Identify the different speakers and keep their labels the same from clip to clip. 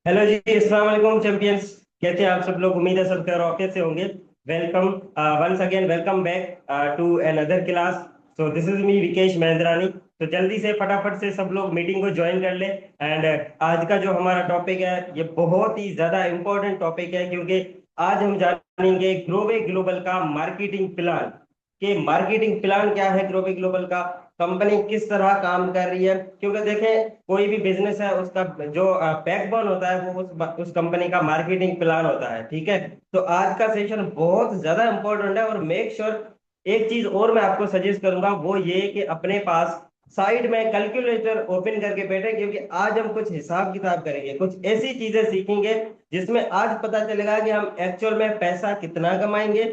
Speaker 1: Hello जी, अस्सलाम वालेकुम champions. कैसे हैं आप सब लोग? उम्मीद है सब रॉकेट से होंगे। Welcome once again, welcome back to another class. So this is me Vikesh Mahendrani. तो जल्दी से फटाफट से सब लोग मीटिंग को ज्वाइन कर ले। एंड आज का जो हमारा टॉपिक है ये बहुत ही ज्यादा इंपॉर्टेंट टॉपिक है, क्योंकि आज हम जानेंगे ग्रोवे ग्लोबल का मार्केटिंग प्लान। कि मार्केटिंग प्लान क्या है ग्रोवे ग्लोबल का, कंपनी किस तरह काम कर रही है। क्योंकि देखें, कोई भी बिजनेस है उसका जो बैकबोन होता है वो उस कंपनी का मार्केटिंग प्लान होता है। ठीक है। तो आज का सेशन बहुत ज्यादा इंपॉर्टेंट है, और मेक श्योर एक चीज और मैं आपको सजेस्ट करूंगा, वो ये कि अपने पास साइड में कैलकुलेटर ओपन करके बैठे, क्योंकि आज हम कुछ हिसाब किताब करेंगे, कुछ ऐसी चीजें सीखेंगे जिसमें आज पता चलेगा कि हम एक्चुअल में पैसा कितना कमाएंगे,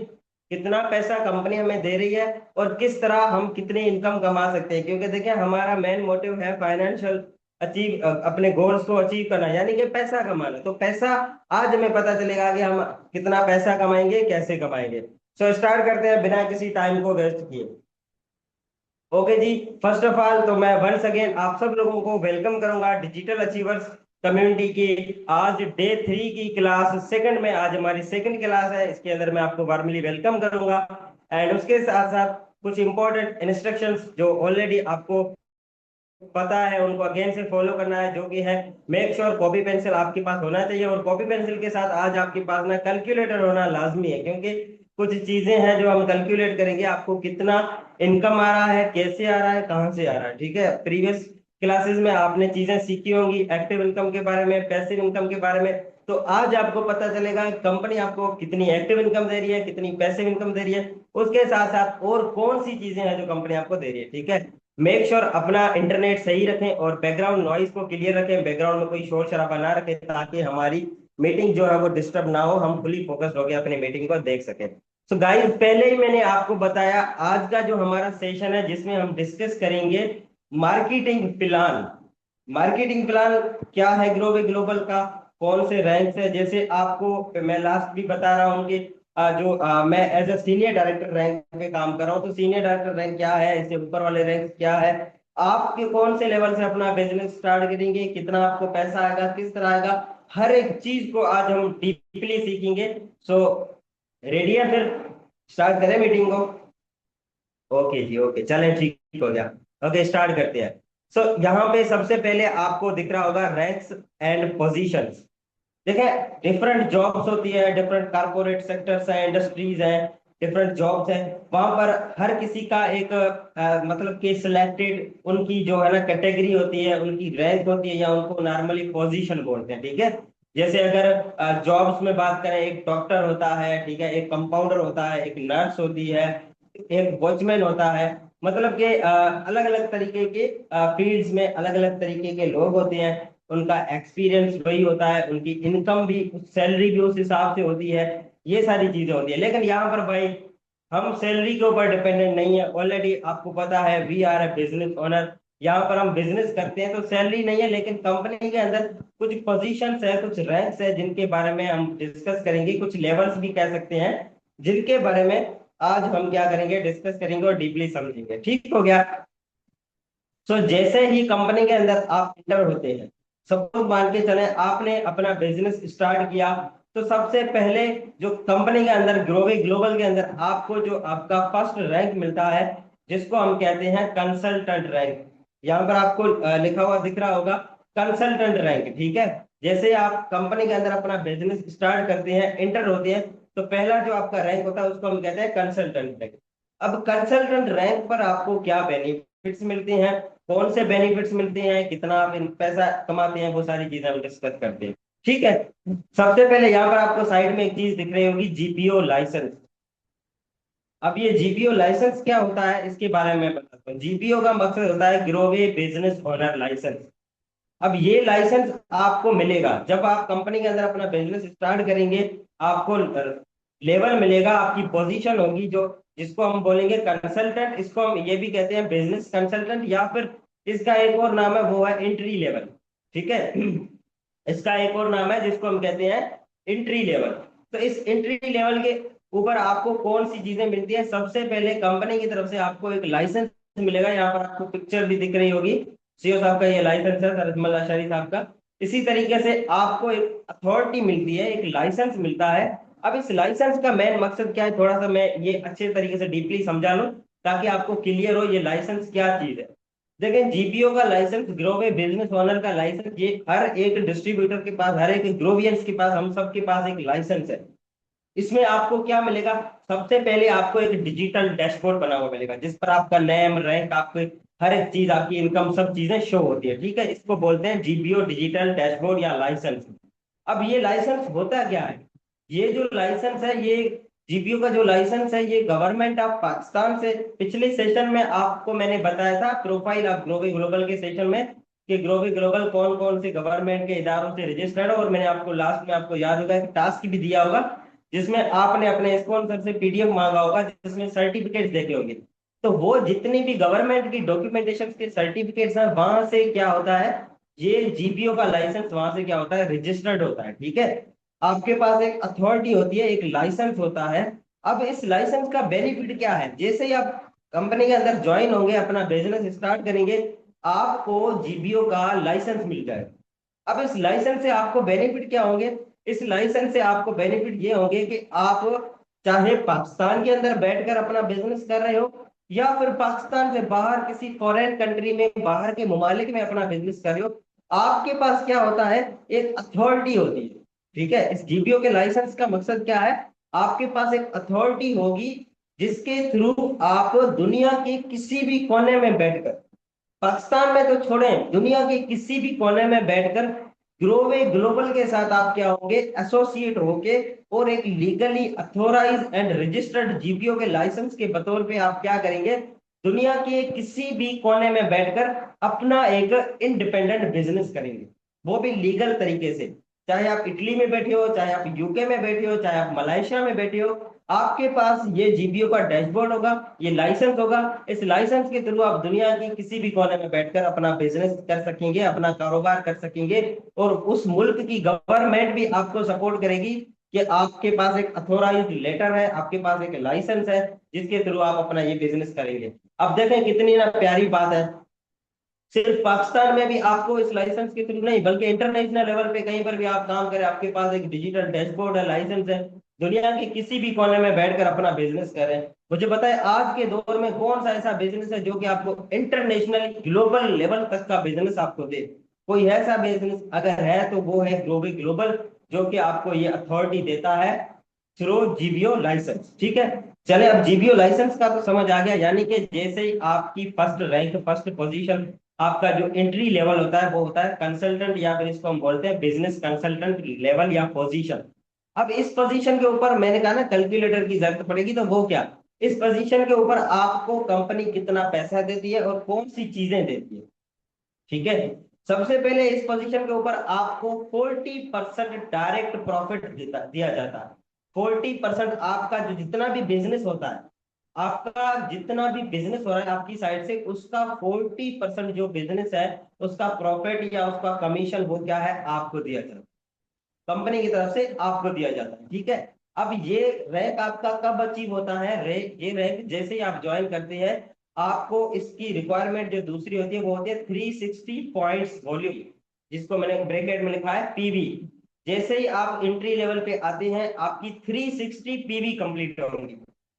Speaker 1: कितना पैसा कंपनी हमें दे रही है, और किस तरह हम कितनी इनकम कमा सकते हैं। क्योंकि देखिए, हमारा मेन मोटिव है फाइनेंशियल अचीव, अपने गोल्स को अचीव करना, यानी कि पैसा कमाना। तो पैसा आज हमें पता चलेगा कि हम कितना पैसा कमाएंगे, कैसे कमाएंगे। सो स्टार्ट करते हैं बिना किसी टाइम को वेस्ट किए। ओके जी। फर्स्ट ऑफ ऑल तो मैं वंस अगेन आप सब लोगों को वेलकम करूंगा डिजिटल अचीवर्स कम्युनिटी की आज डे 3 की क्लास सेकंड में। आज हमारी सेकंड क्लास है, इसके अंदर मैं आपको वार्मली वेलकम करूंगा। एंड उसके साथ साथ कुछ इंपॉर्टेंट इंस्ट्रक्शंस जो ऑलरेडी आपको पता है उनको अगेन से फॉलो करना है, जो कि है मेक श्योर कॉपी पेंसिल आपके पास होना चाहिए। और कॉपी पेंसिल के साथ आज आपके पास ना कैलकुलेटर होना लाजमी है, क्योंकि कुछ चीजें हैं जो हम कैलकुलेट करेंगे, आपको कितना इनकम आ रहा है, कैसे आ रहा है, कहाँ से आ रहा है। ठीक है। प्रीवियस क्लासेस में आपने चीजें सीखी होंगी एक्टिव इनकम के बारे में, पैसिव इनकम के बारे में। तो आज आपको पता चलेगा कंपनी आपको कितनी एक्टिव इनकम दे रही है, कितनी पैसिव इनकम दे रही है, उसके साथ साथ और कौन सी चीजें हैं जो कंपनी आपको दे रही है। ठीक है। मेक श्योर अपना इंटरनेट सही रखें और बैकग्राउंड नॉइज को क्लियर रखें, बैकग्राउंड में कोई शोर शराबा ना रखें, ताकि हमारी मीटिंग जो है वो डिस्टर्ब ना हो, हम फुली फोकस्ड होकर अपनी मीटिंग को देख सकें। सो गाइस, पहले ही मैंने आपको बताया आज का जो हमारा सेशन है जिसमें हम डिस्कस करेंगे मार्केटिंग प्लान। मार्केटिंग प्लान क्या है ग्लोबल ग्लोबल का, कौन से रैंक है। जैसे आपको मैं लास्ट भी बता रहा हूँ कि मैं as a senior director rank पे काम कर रहा हूँ। तो सीनियर डायरेक्टर रैंक क्या है, इससे ऊपर वाले रैंक क्या है, आपके कौन से लेवल से अपना बिजनेस स्टार्ट करेंगे, कितना आपको पैसा आएगा, किस तरह आएगा, हर एक चीज को आज हम डीपली सीखेंगे। सो रेडी है फिर? स्टार्ट करें मीटिंग को? ओके जी, ओके, चलें, ठीक हो गया। ओके, स्टार्ट करते हैं। सो यहाँ पे सबसे पहले आपको दिख रहा होगा रैंक्स एंड पोजीशंस। देखें, डिफरेंट जॉब्स होती है, डिफरेंट कारपोरेट सेक्टर्स हैं, इंडस्ट्रीज हैं, डिफरेंट जॉब्स हैं। वहां पर हर किसी का एक मतलब कि सिलेक्टेड उनकी जो है ना कैटेगरी होती है, उनकी रैंक होती है, या उनको नॉर्मली पोजीशन बोलते हैं। ठीक है। जैसे अगर जॉब्स में बात करें, एक डॉक्टर होता है, ठीक है, एक कंपाउंडर होता है, एक नर्स होती है, एक वॉचमैन होता है। मतलब कि अलग अलग तरीके के फील्ड्स में अलग अलग तरीके के लोग होते हैं, उनका एक्सपीरियंस वही होता है, उनकी इनकम भी, सैलरी भी उस हिसाब से होती है। ये सारी चीजें होती है। लेकिन यहाँ पर भाई हम सैलरी के ऊपर डिपेंडेंट नहीं है। ऑलरेडी आपको पता है we are a business owner. यहाँ पर हम बिजनेस करते हैं तो सैलरी नहीं है, लेकिन कंपनी के अंदर कुछ पोजीशंस है, कुछ रैंक्स है, जिनके बारे में हम डिस्कस करेंगे, कुछ लेवल्स भी कह सकते हैं, जिनके बारे में आज हम क्या करेंगे, डिस्कस करेंगे और डीपली समझेंगे। ठीक हो गया। सो जैसे ही कंपनी के अंदर आप इंटर होते हैं, सब लोग मान के चले आपने अपना बिजनेस स्टार्ट किया, तो सबसे पहले जो कंपनी के अंदर ग्लोबल ग्लोबल के अंदर आपको जो आपका फर्स्ट रैंक मिलता है, जिसको हम कहते हैं कंसल्टेंट रैंक। यहाँ पर आपको लिखा हुआ दिख रहा होगा कंसल्टेंट रैंक। ठीक है। जैसे आप कंपनी के अंदर अपना बिजनेस स्टार्ट करते हैं, इंटर होते हैं, तो पहला जो आपका रैंक होता है उसको हम कहते हैं कंसल्टेंट रैंक। अब कंसल्टेंट रैंक पर आपको क्या बेनिफिट्स मिलते हैं, कौन से बेनिफिट्स मिलते हैं, कितना आप पैसा कमाते हैं, वो सारी चीजें हम डिस्कस करते हैं। ठीक है। सबसे पहले यहाँ पर आपको साइड में एक चीज दिख रही होगी, जीपीओ लाइसेंस। अब ये जीपीओ लाइसेंस क्या होता है, इसके बारे में मैं बताता हूँ। जीपीओ का मकसद होता है ग्रोवे बिजनेस ओनर लाइसेंस। अब ये लाइसेंस आपको मिलेगा जब आप कंपनी के अंदर अपना बिजनेस स्टार्ट करेंगे। आपको लेवल मिलेगा, आपकी पोजीशन होगी जो, जिसको हम बोलेंगे कंसल्टेंट, इसको हम ये भी कहते हैं बिजनेस कंसल्टेंट, या फिर इसका एक और नाम है वो है एंट्री लेवल। ठीक है। इसका एक और नाम है जिसको हम कहते हैं एंट्री लेवल। तो इस एंट्री लेवल के ऊपर आपको कौन सी चीजें मिलती है, सबसे पहले कंपनी की तरफ से आपको एक लाइसेंस मिलेगा। यहाँ पर आपको पिक्चर भी दिख रही होगी, सीओ साहब का ये लाइसेंस है, सरजमल अशरी साहब का। इसी तरीके से आपको एक अथॉरिटी मिलती है, एक लाइसेंस मिलता है। अब इस लाइसेंस का मेन मकसद क्या है, थोड़ा सा मैं ये अच्छे तरीके से डीपली समझा लूं ताकि आपको क्लियर हो ये लाइसेंस क्या चीज है। देखें, जीपीओ का लाइसेंस, ग्रोवे बिजनेस ओनर का लाइसेंस, ये हर एक डिस्ट्रीब्यूटर के पास, हर एक ग्रोवियंस के पास, हम सबके पास एक लाइसेंस है। इसमें आपको क्या मिलेगा, सबसे पहले आपको एक डिजिटल डैशबोर्ड बना हुआ मिलेगा जिस पर आपका नेम, रैंक, आपके हर एक चीज, आपकी इनकम, सब चीजें शो होती है। ठीक है, इसको बोलते हैं जीपीओ डिजिटल डैशबोर्ड या लाइसेंस। अब ये लाइसेंस होता क्या है, ये जो लाइसेंस है, ये जीपीओ का जो लाइसेंस है, ये गवर्नमेंट ऑफ पाकिस्तान से, पिछले सेशन में आपको मैंने बताया था प्रोफाइल ऑफ ग्लोबल ग्लोबल के सेशन में कि ग्लोबल ग्लोबल कौन कौन से गवर्नमेंट के इदारों से रजिस्टर्ड है, और मैंने आपको लास्ट में, आपको याद होगा, एक टास्क भी दिया होगा जिसमें आपने अपने स्पॉन्सर से पीडीएफ मांगा होगा जिसमें सर्टिफिकेट्स देखे होंगे। तो वो जितनी भी गवर्नमेंट की डॉक्यूमेंटेशन के सर्टिफिकेट्स हैं, वहां से क्या होता है, ये जीपीओ का लाइसेंस वहां से क्या होता है, रजिस्टर्ड होता है। ठीक है, आपके पास एक अथॉरिटी होती है, एक लाइसेंस होता है। अब इस लाइसेंस का बेनिफिट क्या है, जैसे ही आप कंपनी के अंदर ज्वाइन होंगे, अपना बिजनेस स्टार्ट करेंगे, आपको जीपीओ का लाइसेंस मिल जाएगा। अब इस लाइसेंस से आपको बेनिफिट क्या होंगे, इस लाइसेंस से आपको बेनिफिट ये होंगे कि आप चाहे पाकिस्तान के अंदर बैठकर अपना बिजनेस कर रहे हो, या फिर पाकिस्तान से बाहर किसी फॉरेन कंट्री में, बाहर के मुमालिक में अपना बिजनेस कर रहे हो, आपके पास क्या होता है, एक अथॉरिटी होती है। ठीक है, इस जीपीओ के लाइसेंस का मकसद क्या है, आपके पास एक अथॉरिटी होगी जिसके थ्रू आप दुनिया के किसी भी कोने में बैठकर, पाकिस्तान में तो छोड़ें, दुनिया के किसी भी कोने में बैठकर ग्रोवे ग्लोबल के साथ आप क्या होंगे, एसोसिएट होके, और एक legally authorise and registered GPO के लाइसेंस के बतौर पे आप क्या करेंगे, दुनिया के किसी भी कोने में बैठकर अपना एक इंडिपेंडेंट बिजनेस करेंगे, वो भी लीगल तरीके से। चाहे आप इटली में बैठे हो, चाहे आप यूके में बैठे हो, चाहे आप मलेशिया में बैठे हो, आपके पास ये जीपीओ का डैशबोर्ड होगा, ये लाइसेंस होगा। इस लाइसेंस के थ्रू आप दुनिया की किसी भी कोने में बैठकर अपना बिजनेस कर सकेंगे, अपना कारोबार कर सकेंगे, और उस मुल्क की गवर्नमेंट भी आपको सपोर्ट करेगी कि आपके पास एक अथोराइज्ड लेटर है, आपके पास एक लाइसेंस है जिसके थ्रू आप अपना ये बिजनेस करेंगे। अब देखें कितनी ना प्यारी बात है, सिर्फ पाकिस्तान में भी आपको इस लाइसेंस के थ्रू नहीं, बल्कि इंटरनेशनल लेवल पे कहीं पर भी आप काम करें, आपके पास एक डिजिटल डैशबोर्ड है, लाइसेंस है, दुनिया के किसी भी कोने में बैठकर अपना बिजनेस करें। मुझे बताएं, आज के दौर में कौन सा ऐसा बिजनेस है जो कि आपको इंटरनेशनल ग्लोबल लेवल तक का बिजनेस आपको दे, कोई ऐसा बिजनेस अगर है तो वो है ग्लोबल ग्लोबल, जो कि आपको ये अथॉरिटी देता है थ्रू जीबीओ लाइसेंस। ठीक है, चले, अब जीबीओ लाइसेंस का तो समझ आ गया, यानी कि जैसे ही आपकी फर्स्ट रैंक, फर्स्ट पोजीशन, आपका जो एंट्री लेवल होता है वो होता है कंसल्टेंट, या फिर इसको हम बोलते हैं बिजनेस कंसल्टेंट लेवल या पोजीशन। अब इस पोजीशन के ऊपर मैंने कहा ना कैलकुलेटर की जरूरत पड़ेगी, तो वो क्या, इस पोजीशन के ऊपर आपको कंपनी कितना पैसा देती है और कौन सी चीजें देती है। ठीक है, सबसे पहले इस पोजीशन के ऊपर आपको 40% डायरेक्ट प्रॉफिट दिया जाता है। 40% आपका जो जितना भी बिजनेस होता है, आपका जितना भी बिजनेस हो रहा है आपकी साइड से, उसका 40% जो बिजनेस है उसका प्रॉफिट या उसका कमीशन, वो क्या है, आपको दिया जाता है, कंपनी की तरफ से आपको दिया जाता है। ठीक है, अब ये रैंक आपका कब अचीव होता है, ये रैंक जैसे ही आप ज्वाइन करते हैं, आपको इसकी रिक्वायरमेंट जो दूसरी होती है वो होती है 360 पॉइंट्स वॉल्यूम, जिसको मैंने ब्रैकेट में लिखा है पीवी। जैसे ही आप एंट्री लेवल पे आते हैं, आपकी 360 पीवी कंप्लीट होंगी,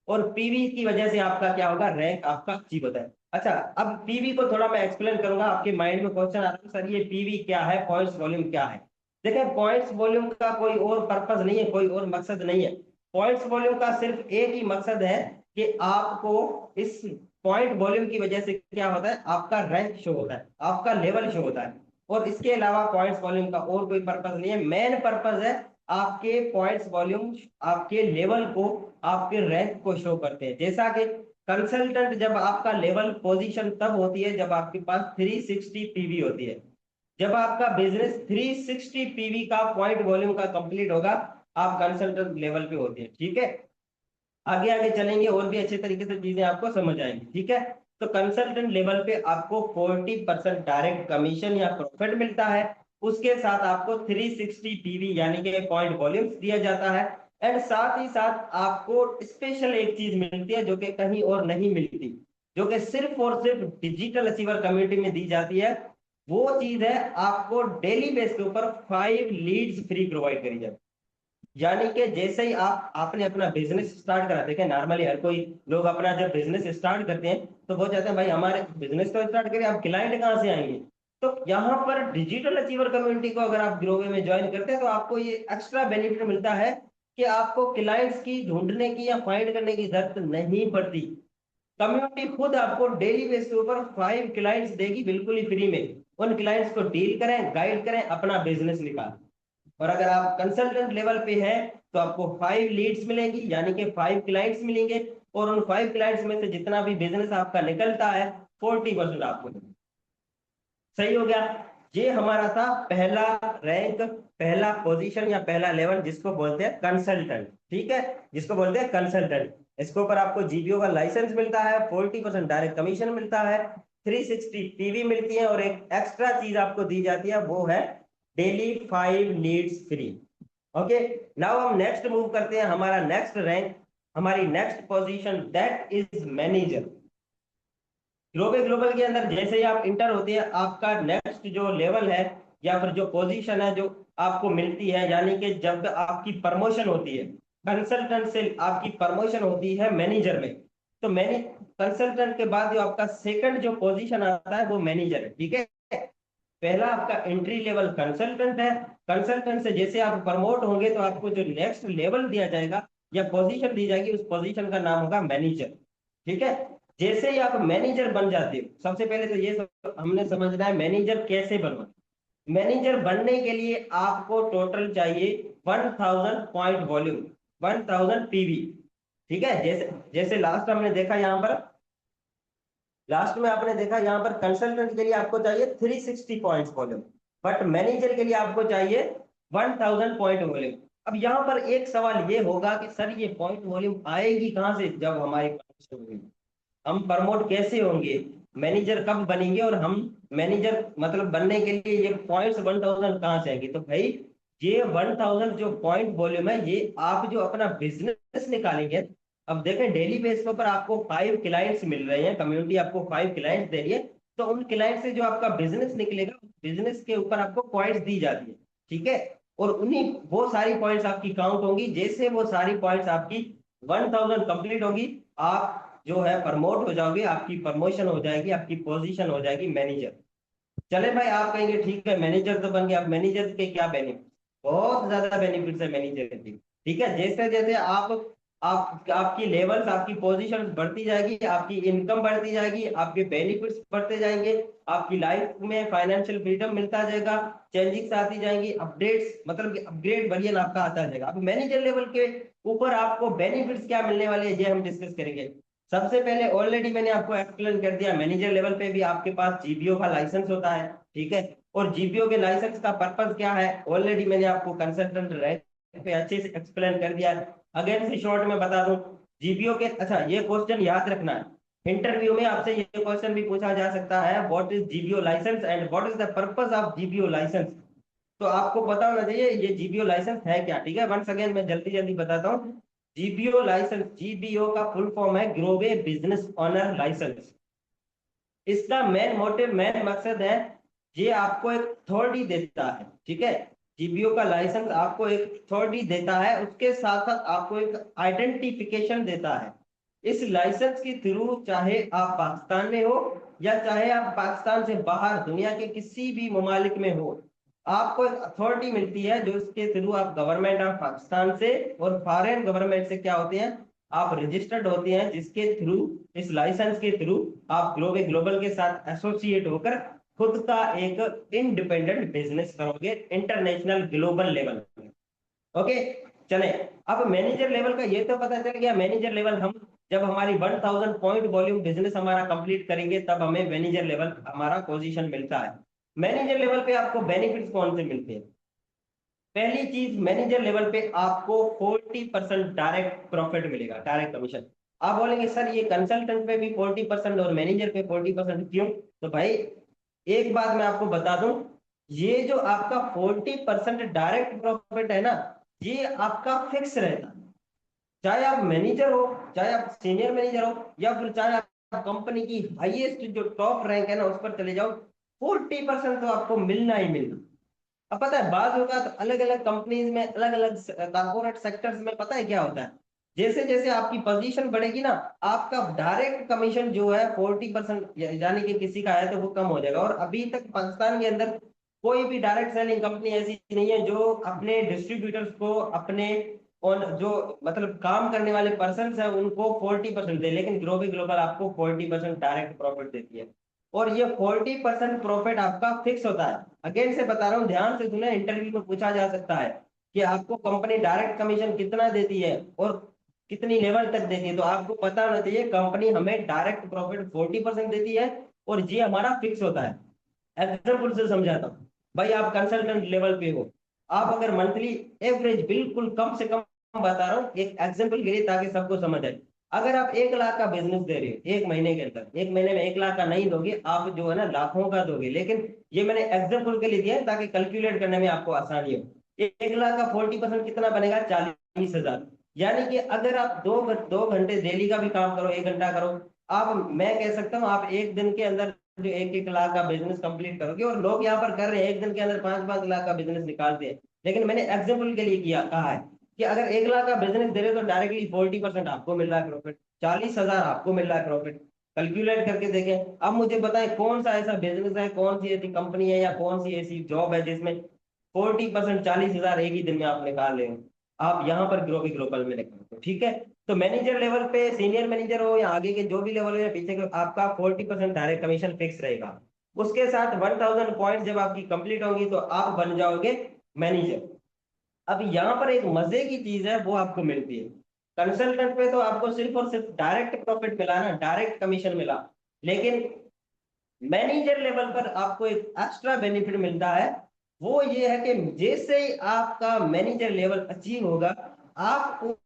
Speaker 1: और पीवी की वजह से आपका क्या होगा, रैंक आपका अचीव होता है। अच्छा, अब पीवी को थोड़ा मैं एक्सप्लेन करूंगा, आपके माइंड में क्वेश्चन आ रहा है सर ये पीवी क्या है, पॉइंट्स वॉल्यूम क्या है। देखिए, पॉइंट्स वॉल्यूम का कोई और पर्पस नहीं है, कोई और मकसद नहीं है। पॉइंट्स वॉल्यूम का सिर्फ एक ही मकसद है कि आपको इस पॉइंट वॉल्यूम की वजह से क्या होता है, आपका रैंक शो होता है, आपका लेवल शो होता है, और इसके अलावा पॉइंट्स वॉल्यूम का और कोई पर्पस नहीं है। मेन पर्पस है आपके पॉइंट्स वॉल्यूम आपके लेवल को, आपके रैंक को शो करते हैं। जैसा कि कंसल्टेंट, जब आपका लेवल पोजीशन तब होती है जब आपके पास 360 पीवी होती है, जब आपका बिजनेस 360 पीवी का पॉइंट वॉल्यूम का कंप्लीट होगा, आप कंसल्टेंट लेवल पे होते हैं। ठीक है, आगे आगे चलेंगे और भी अच्छे तरीके से चीजें आपको समझ आएंगी। ठीक है, तो कंसल्टेंट लेवल पे आपको 40% डायरेक्ट कमीशन या प्रॉफिट मिलता है, उसके साथ आपको 360 पीवी यानी कि पॉइंट वॉल्यूम दिया जाता है, एंड साथ ही साथ आपको स्पेशल एक चीज मिलती है जो कि कहीं और नहीं मिलती, जो कि सिर्फ और सिर्फ डिजिटल अचीवर कम्युनिटी में दी जाती है, वो चीज है आपको डेली बेस के ऊपर 5 लीड्स फ्री प्रोवाइड करी जाए। यानी कि जैसे ही आपने अपना बिजनेस स्टार्ट करा, देखें नॉर्मली हर कोई लोग अपना जब बिजनेस स्टार्ट करते हैं तो वो चाहते हैं भाई हमारे बिजनेस तो स्टार्ट करें, अब क्लाइंट कहाँ से आएंगे। तो यहाँ पर डिजिटल अचीवर कम्युनिटी को अगर आप ग्रोवे में ज्वाइन करते हैं तो आपको ये एक्स्ट्रा बेनिफिट मिलता है कि आपको क्लाइंट्स की ढूंढने की या फाइंड करने की जरूरत नहीं पड़ती। कम्युनिटी खुद आपको डेली बेस के ऊपर 5 क्लाइंट्स देगी बिल्कुल ही फ्री में। उन क्लाइंट्स को डील करें, गाइड करें, अपना बिजनेस निकालें। और अगर आप कंसल्टेंट लेवल पे हैं तो आपको 5 लीड्स मिलेंगी, यानी कि 5 क्लाइंट्स मिलेंगे। और उन 5 क्लाइंट्स में से जितना भी बिजनेस आपका निकलता है 40% आपको मिलेगा। सही हो गया। ये हमारा था पहला रैंक, पहला पोजीशन या पहला लेवल, जिसको बोलते हैं कंसल्टेंट। ठीक है, जिसको बोलते हैं कंसल्टेंट। इसके ऊपर आपको जीपीओ का लाइसेंस मिलता है, 40% डायरेक्ट कमीशन मिलता है, 360 टीवी मिलती है, और एक एक्स्ट्रा चीज आपको दी जाती है वो है daily 5 leads free. Okay, now हम नेक्स्ट मूव करते हैं। हमारा नेक्स्ट रैंक, हमारी next position that is manager. Global global के अंदर जैसे ही आप इंटर होते हैं, आपका नेक्स्ट जो लेवल है या फिर जो पोजीशन है जो आपको मिलती है, यानी कि जब आपकी प्रमोशन होती है कंसल्टेंट से, आपकी प्रमोशन होती है मैनेजर में। तो मैंने कंसल्टेंट के बाद जो आपका सेकंड जो पोजीशन आता है वो मैनेजर है। ठीक है, पहला आपका एंट्री लेवल कंसल्टेंट है। कंसल्टेंट से जैसे आप प्रमोट होंगे तो आपको जो नेक्स्ट लेवल दिया जाएगा या पोजीशन दी जाएगी, उस पोजीशन का नाम होगा मैनेजर। ठीक है, जैसे ही आप मैनेजर बन जाते हो, सबसे पहले तो ये हमने समझना है मैनेजर कैसे बनना। मैनेजर बनने के लिए आपको टोटल चाहिए 1000 पॉइंट वॉल्यूम, 1000 पीवी। ठीक है, जैसे जैसे लास्ट हमने देखा यहाँ पर, लास्ट में आपने देखा यहाँ पर कंसल्टेंट के लिए आपको चाहिए 360 पॉइंट्स वॉल्यूम, बट मैनेजर के लिए आपको चाहिए 1000 पॉइंट वॉल्यूम। अब यहाँ पर एक सवाल ये होगा कि सर ये पॉइंट वॉल्यूम आएगी कहाँ से जब हमारी प्रमोशन होगी, हम प्रमोट कैसे होंगे, मैनेजर कब बनेंगे, और हम मैनेजर मतलब बनने के लिए ये पॉइंट्स 1000 कहाँ से आएंगे। तो भाई ये 1000 जो पॉइंट वॉल्यूम है ये आप जो अपना बिजनेस निकालेंगे। अब देखें डेली बेस पर आपको 5 क्लाइंट्स मिल रहे हैं, कम्युनिटी आपको 5 क्लाइंट्स दे रही है, तो उन क्लाइंट से जो आपका बिजनेस निकलेगा बिजनेस के ऊपर आपको पॉइंट्स दी जाती है। ठीक है, और उन्हीं वो सारी पॉइंट्स आपकी काउंट होंगी। जैसे वो सारी पॉइंट्स आपकी 1000 कंप्लीट होगी, आप जो है प्रमोट हो जाओगे, आपकी प्रमोशन हो जाएगी, आपकी पोजीशन हो जाएगी मैनेजर। चले भाई, आप कहेंगे ठीक है मैनेजर तो बन गया, अब मैनेजर के क्या बेनिफिट, बहुत ज्यादा बेनिफिट्स है मैनेजर के। ठीक है, जैसे जैसे आप आपकी लेवल्स, आपकी पोजीशन बढ़ती जाएगी, आपकी इनकम बढ़ती जाएगी, आपके बेनिफिट्स बढ़ते जाएंगे, आपकी लाइफ में फाइनेंशियल फ्रीडम मिलता जाएगा, चेंजेस आती जाएंगी, अपडेट्स मतलब अपग्रेड वर्जन आपका आता जाएगा। अब मैनेजर लेवल के ऊपर आपको बेनिफिट्स क्या मिलने वाले हैं ये हम डिस्कस करेंगे। सबसे पहले ऑलरेडी मैंने आपको एक्सप्लेन कर दिया, मैनेजर लेवल पे भी आपके पास जीपीओ का लाइसेंस होता है। ठीक है, और जीपीओ के लाइसेंस का पर्पस क्या है ऑलरेडी मैंने आपको कंसल्टेंट रैंक पे अच्छे से एक्सप्लेन कर दिया है। अगेन से शॉर्ट में बता दूं, जीपीओ के, अच्छा ये क्वेश्चन याद रखना है, इंटरव्यू में आपसे ये क्वेश्चन भी पूछा जा सकता है, what is GPO licence and what is the purpose of GPO licence. तो आपको पता होना चाहिए ये जीपीओ लाइसेंस है क्या। ठीक है, वंस अगेन मैं जल्दी जल्दी बताता हूँ। जीपीओ लाइसेंस, जीपीओ का फुल फॉर्म है ग्लोबल बिजनेस ऑनर लाइसेंस। इसका मेन मोटिव, मेन मकसद है, ये आपको एक अथॉरिटी देता है। ठीक है, जीपीओ का लाइसेंस आपको एक अथॉरिटी देता है, उसके साथ साथ आपको एक आइडेंटिफिकेशन देता है। इस लाइसेंस के थ्रू चाहे आप पाकिस्तान में हो या चाहे आप पाकिस्तान से बाहर दुनिया के किसी भी ममालिक में हो, आपको एक अथॉरिटी मिलती है जो इसके थ्रू आप गवर्नमेंट ऑफ पाकिस्तान से और फॉरेन गवर्नमेंट से क्या होते हैं, आप रजिस्टर्ड होते हैं, जिसके थ्रू, इस लाइसेंस के थ्रू आप ग्लोबल ग्लोबल के साथ एसोसिएट होकर खुद का एक इंडिपेंडेंट बिजनेस करोगे इंटरनेशनल ग्लोबल लेवल पे। ओके, चले। अब मैनेजर लेवल का ये तो पता चल गया, मैनेजर लेवल हम जब हमारी 1000 पॉइंट वॉल्यूम बिजनेस हमारा कंप्लीट करेंगे तब हमें मैनेजर लेवल हमारा पोजीशन मिलता है। मैनेजर लेवल पे आपको बेनिफिट्स कौन से मिलते हैं। पहली चीज, मैनेजर लेवल पे आपको 40% डायरेक्ट प्रॉफिट मिलेगा, डायरेक्ट कमीशन। आप बोलेंगे सर ये कंसल्टेंट पे भी 40% और मैनेजर पे 40% क्यों। तो भाई एक बात मैं आपको बता दूं, ये जो आपका 40% डायरेक्ट प्रॉफिट है ना, ये आपका फिक्स रहता है। चाहे आप मैनेजर हो, चाहे आप सीनियर मैनेजर हो, या फिर चाहे आप कंपनी की हाईएस्ट जो टॉप रैंक है ना उस पर चले जाओ, 40% तो आपको मिलना ही मिलना। अब पता है बात होगा तो अलग अलग कंपनीज में, अलग अलग कॉर्पोरेट सेक्टर्स में पता है क्या होता है, जैसे जैसे आपकी पोजीशन बढ़ेगी ना, आपका डायरेक्ट कमीशन जो है 40%, यानी कि किसी का है तो वो कम हो जाएगा। और अभी तक पाकिस्तान के अंदर कोई भी डायरेक्ट सेलिंग कंपनी ऐसी नहीं है जो अपने डिस्ट्रीब्यूटर्स को, अपने और जो मतलब काम करने वाले पर्सन है उनको 40% दे, लेकिन ग्लोबल ग्लोबल आपको 40% डायरेक्ट प्रॉफिट देती है। और ये 40% प्रॉफिट आपका फिक्स होता है। अगेन से बता रहा हूँ, ध्यान से सुने, इंटरव्यू में पूछा जा सकता है कि आपको कंपनी डायरेक्ट कमीशन कितना देती है और कितनी लेवल तक देती है। तो आपको पता होना चाहिए कंपनी हमें डायरेक्ट प्रॉफिट 40% देती है और ये हमारा फिक्स होता है। एग्जाम्पल से समझाता हूँ। भाई आप कंसल्टेंट लेवल पे हो, आप अगर मंथली एवरेज, बिल्कुल कम से कम बता रहा हूँ एक एग्जाम्पल के लिए ताकि सबको समझ आए, अगर आप 1 लाख का बिजनेस दे रहे हो एक महीने के अंदर, एक महीने में 1 लाख का नहीं दोगे आप, जो है ना लाखों का दोगे, लेकिन ये मैंने एग्जाम्पल के लिए दिया है ताकि कैलकुलेट करने में आपको आसानी हो। 1 लाख का 40% कितना बनेगा, 40,000। यानी कि अगर आप 2 घंटे डेली का भी काम करो, 1 घंटा करो, आप, मैं कह सकता हूँ आप एक दिन के अंदर जो 1-1 लाख का बिजनेस कंप्लीट करोगे। और लोग यहाँ पर कर रहे हैं एक दिन के अंदर 5-5 लाख का बिजनेस निकालते हैं, लेकिन मैंने एग्जाम्पल के लिए किया कहा है कि अगर 1 लाख का बिजनेस दे रहे हो तो डायरेक्टली 40% आपको मिल रहा है प्रॉफिट, 40,000 आपको मिल रहा है प्रॉफिट। कैलकुलेट करके देखें। अब मुझे बताएं कौन सा ऐसा बिजनेस है, कौन सी ऐसी कंपनी है या कौन सी ऐसी जॉब है जिसमें 40%, 40,000 एक ही दिन में आप निकाल रहे हो। आप यहाँ पर ग्लोबल ग्लोबल में निकालते हो, ठीक है। तो मैनेजर लेवल पे, सीनियर मैनेजर हो या आगे के जो भी लेवल हो या पीछे के, आपका 40% डायरेक्ट कमीशन फिक्स रहेगा। उसके साथ 1000 पॉइंट जब आपकी कंप्लीट होंगी तो आप बन जाओगे मैनेजर। अब यहाँ पर एक मजे की चीज है वो आपको मिलती है। कंसल्टेंट पे तो आपको सिर्फ और सिर्फ डायरेक्ट प्रॉफिट मिला ना, डायरेक्ट कमीशन मिला, लेकिन मैनेजर लेवल पर आपको एक एक्स्ट्रा बेनिफिट मिलता है। वो ये है कि जैसे ही आपका मैनेजर लेवल अचीव होगा, आपको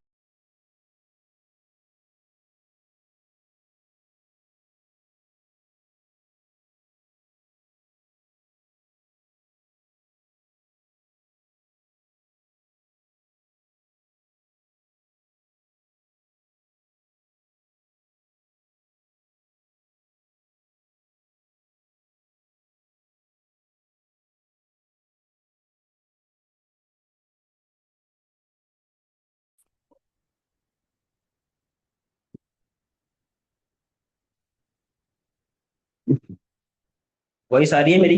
Speaker 1: वॉइस आ रही है मेरी?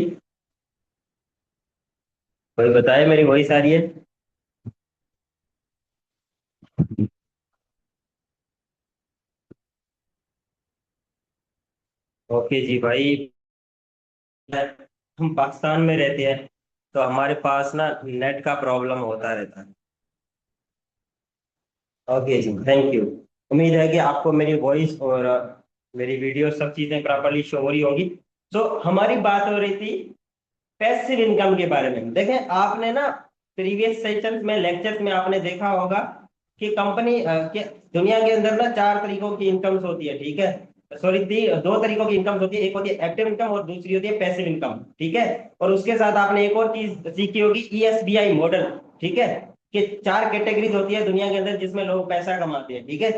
Speaker 1: कोई बताए मेरी वॉइस आ रही है? ओके जी भाई। हम पाकिस्तान में रहते हैं तो हमारे पास ना नेट का प्रॉब्लम होता रहता है। ओके जी, थैंक यू। उम्मीद है कि आपको मेरी वॉइस और मेरी वीडियो सब चीजें प्रॉपरली शो हो रही होंगी। तो हमारी बात हो रही थी पैसिव इनकम के बारे में। देखें आपने ना प्रीवियस सेशंस में, लेक्चर्स में आपने देखा होगा कि कंपनी के दुनिया के अंदर ना 4 तरीकों की इनकम्स होती है, ठीक है। सॉरी, 2 तरीकों की इनकम्स होती है, एक होती है एक्टिव इनकम और दूसरी होती है पैसिव इनकम, ठीक है। और उसके साथ आपने एक और चीज सीखी होगी, ईएसबीआई मॉडल, ठीक है, कि 4 कैटेगरीज होती है दुनिया के अंदर जिसमें लोग पैसा कमाते हैं, ठीक है।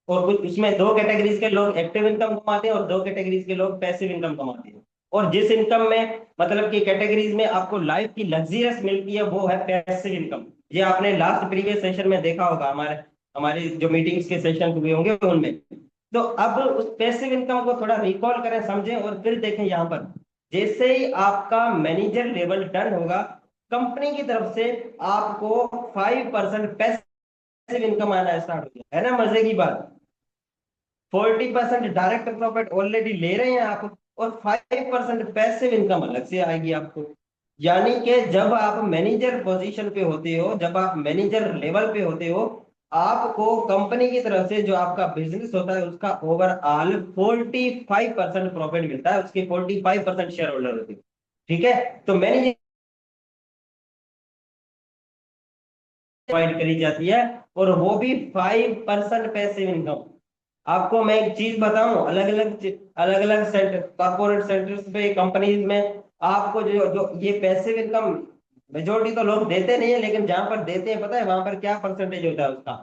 Speaker 1: और कुछ उसमें 2 कैटेगरीज के लोग एक्टिव इनकम कमाते हैं और 2 कैटेगरीज के लोग पैसिव इनकम कमाते हैं। और जिस इनकम में मतलब कि कैटेगरीज में आपको लाइफ की लग्जरियस मिलती है वो है पैसिव इनकम। ये आपने लास्ट प्रीवियस सेशन में देखा होगा, हमारे हमारे जो मीटिंग्स के सेशन हुए होंगे उनमें। तो अब उस पैसिव इनकम को थोड़ा रिकॉल करें, समझें और फिर देखें यहाँ पर। जैसे ही आपका मैनेजर लेवल डन होगा, कंपनी की तरफ से आपको 5% पैसिव इनकम आना स्टार्ट हो गया है ना, मजे की बात। 40% डायरेक्ट प्रॉफिट ऑलरेडी ले रहे हैं आप, और 5% पैसिव इनकम अलग से आएगी आपको। यानी कि जब आप मैनेजर पोजीशन पे होते हो, जब आप मैनेजर लेवल पे होते हो, आपको कंपनी की तरफ से जो आपका बिजनेस होता है उसका ओवरऑल 45% प्रॉफिट मिलता है, उसके 45% शेयर होल्डर होते हैं, ठीक है। तो मैनेजर प्रोवाइड करी जाती है, और वो भी 5% पैसिव इनकम। आपको मैं एक चीज बताऊं, अलग अलग सेंटर, कॉर्पोरेट सेंटर्स पे, कंपनीज में, आपको जो जो ये पैसिव इनकम मेजोरिटी तो लोग देते नहीं है, लेकिन जहां पर देते हैं पता है वहां पर क्या परसेंटेज होता है उसका?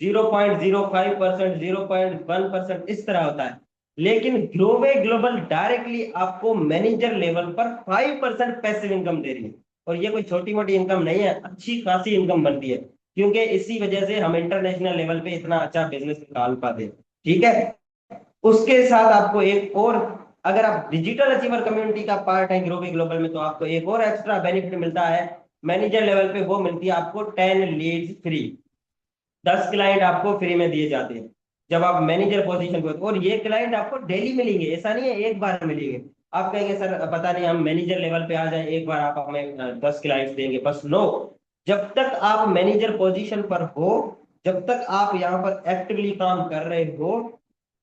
Speaker 1: 0.05%, 0.1%, इस तरह होता है। लेकिन ग्लोबल डायरेक्टली आपको मैनेजर लेवल पर 5% पैसिव इनकम दे रही है। और ये कोई छोटी मोटी इनकम नहीं है, अच्छी खासी इनकम बनती है, क्योंकि इसी वजह से हम इंटरनेशनल लेवल पे इतना अच्छा बिजनेस निकाल पाते हैं। ठीक है। उसके साथ आपको एक और, अगर आप डिजिटल अचीवर कम्युनिटी का पार्ट है ग्लोबल में, तो आपको एक और एक्स्ट्रा बेनिफिट मिलता है मैनेजर लेवल पे। वो मिलती है आपको 10 लीड्स फ्री। 10 क्लाइंट आपको फ्री में दिए जाते हैं जब आप मैनेजर पोजीशन पे होते हो। और ये क्लाइंट आपको डेली मिलेंगे, ऐसा नहीं है एक बार मिलेंगे। आप कहेंगे सर पता नहीं हम मैनेजर लेवल पे आ जाए, एक बार आप हमें 10 क्लाइंट्स देंगे बस, नो। जब तक आप मैनेजर पोजीशन पर हो, जब तक आप यहाँ पर एक्टिवली काम कर रहे हो,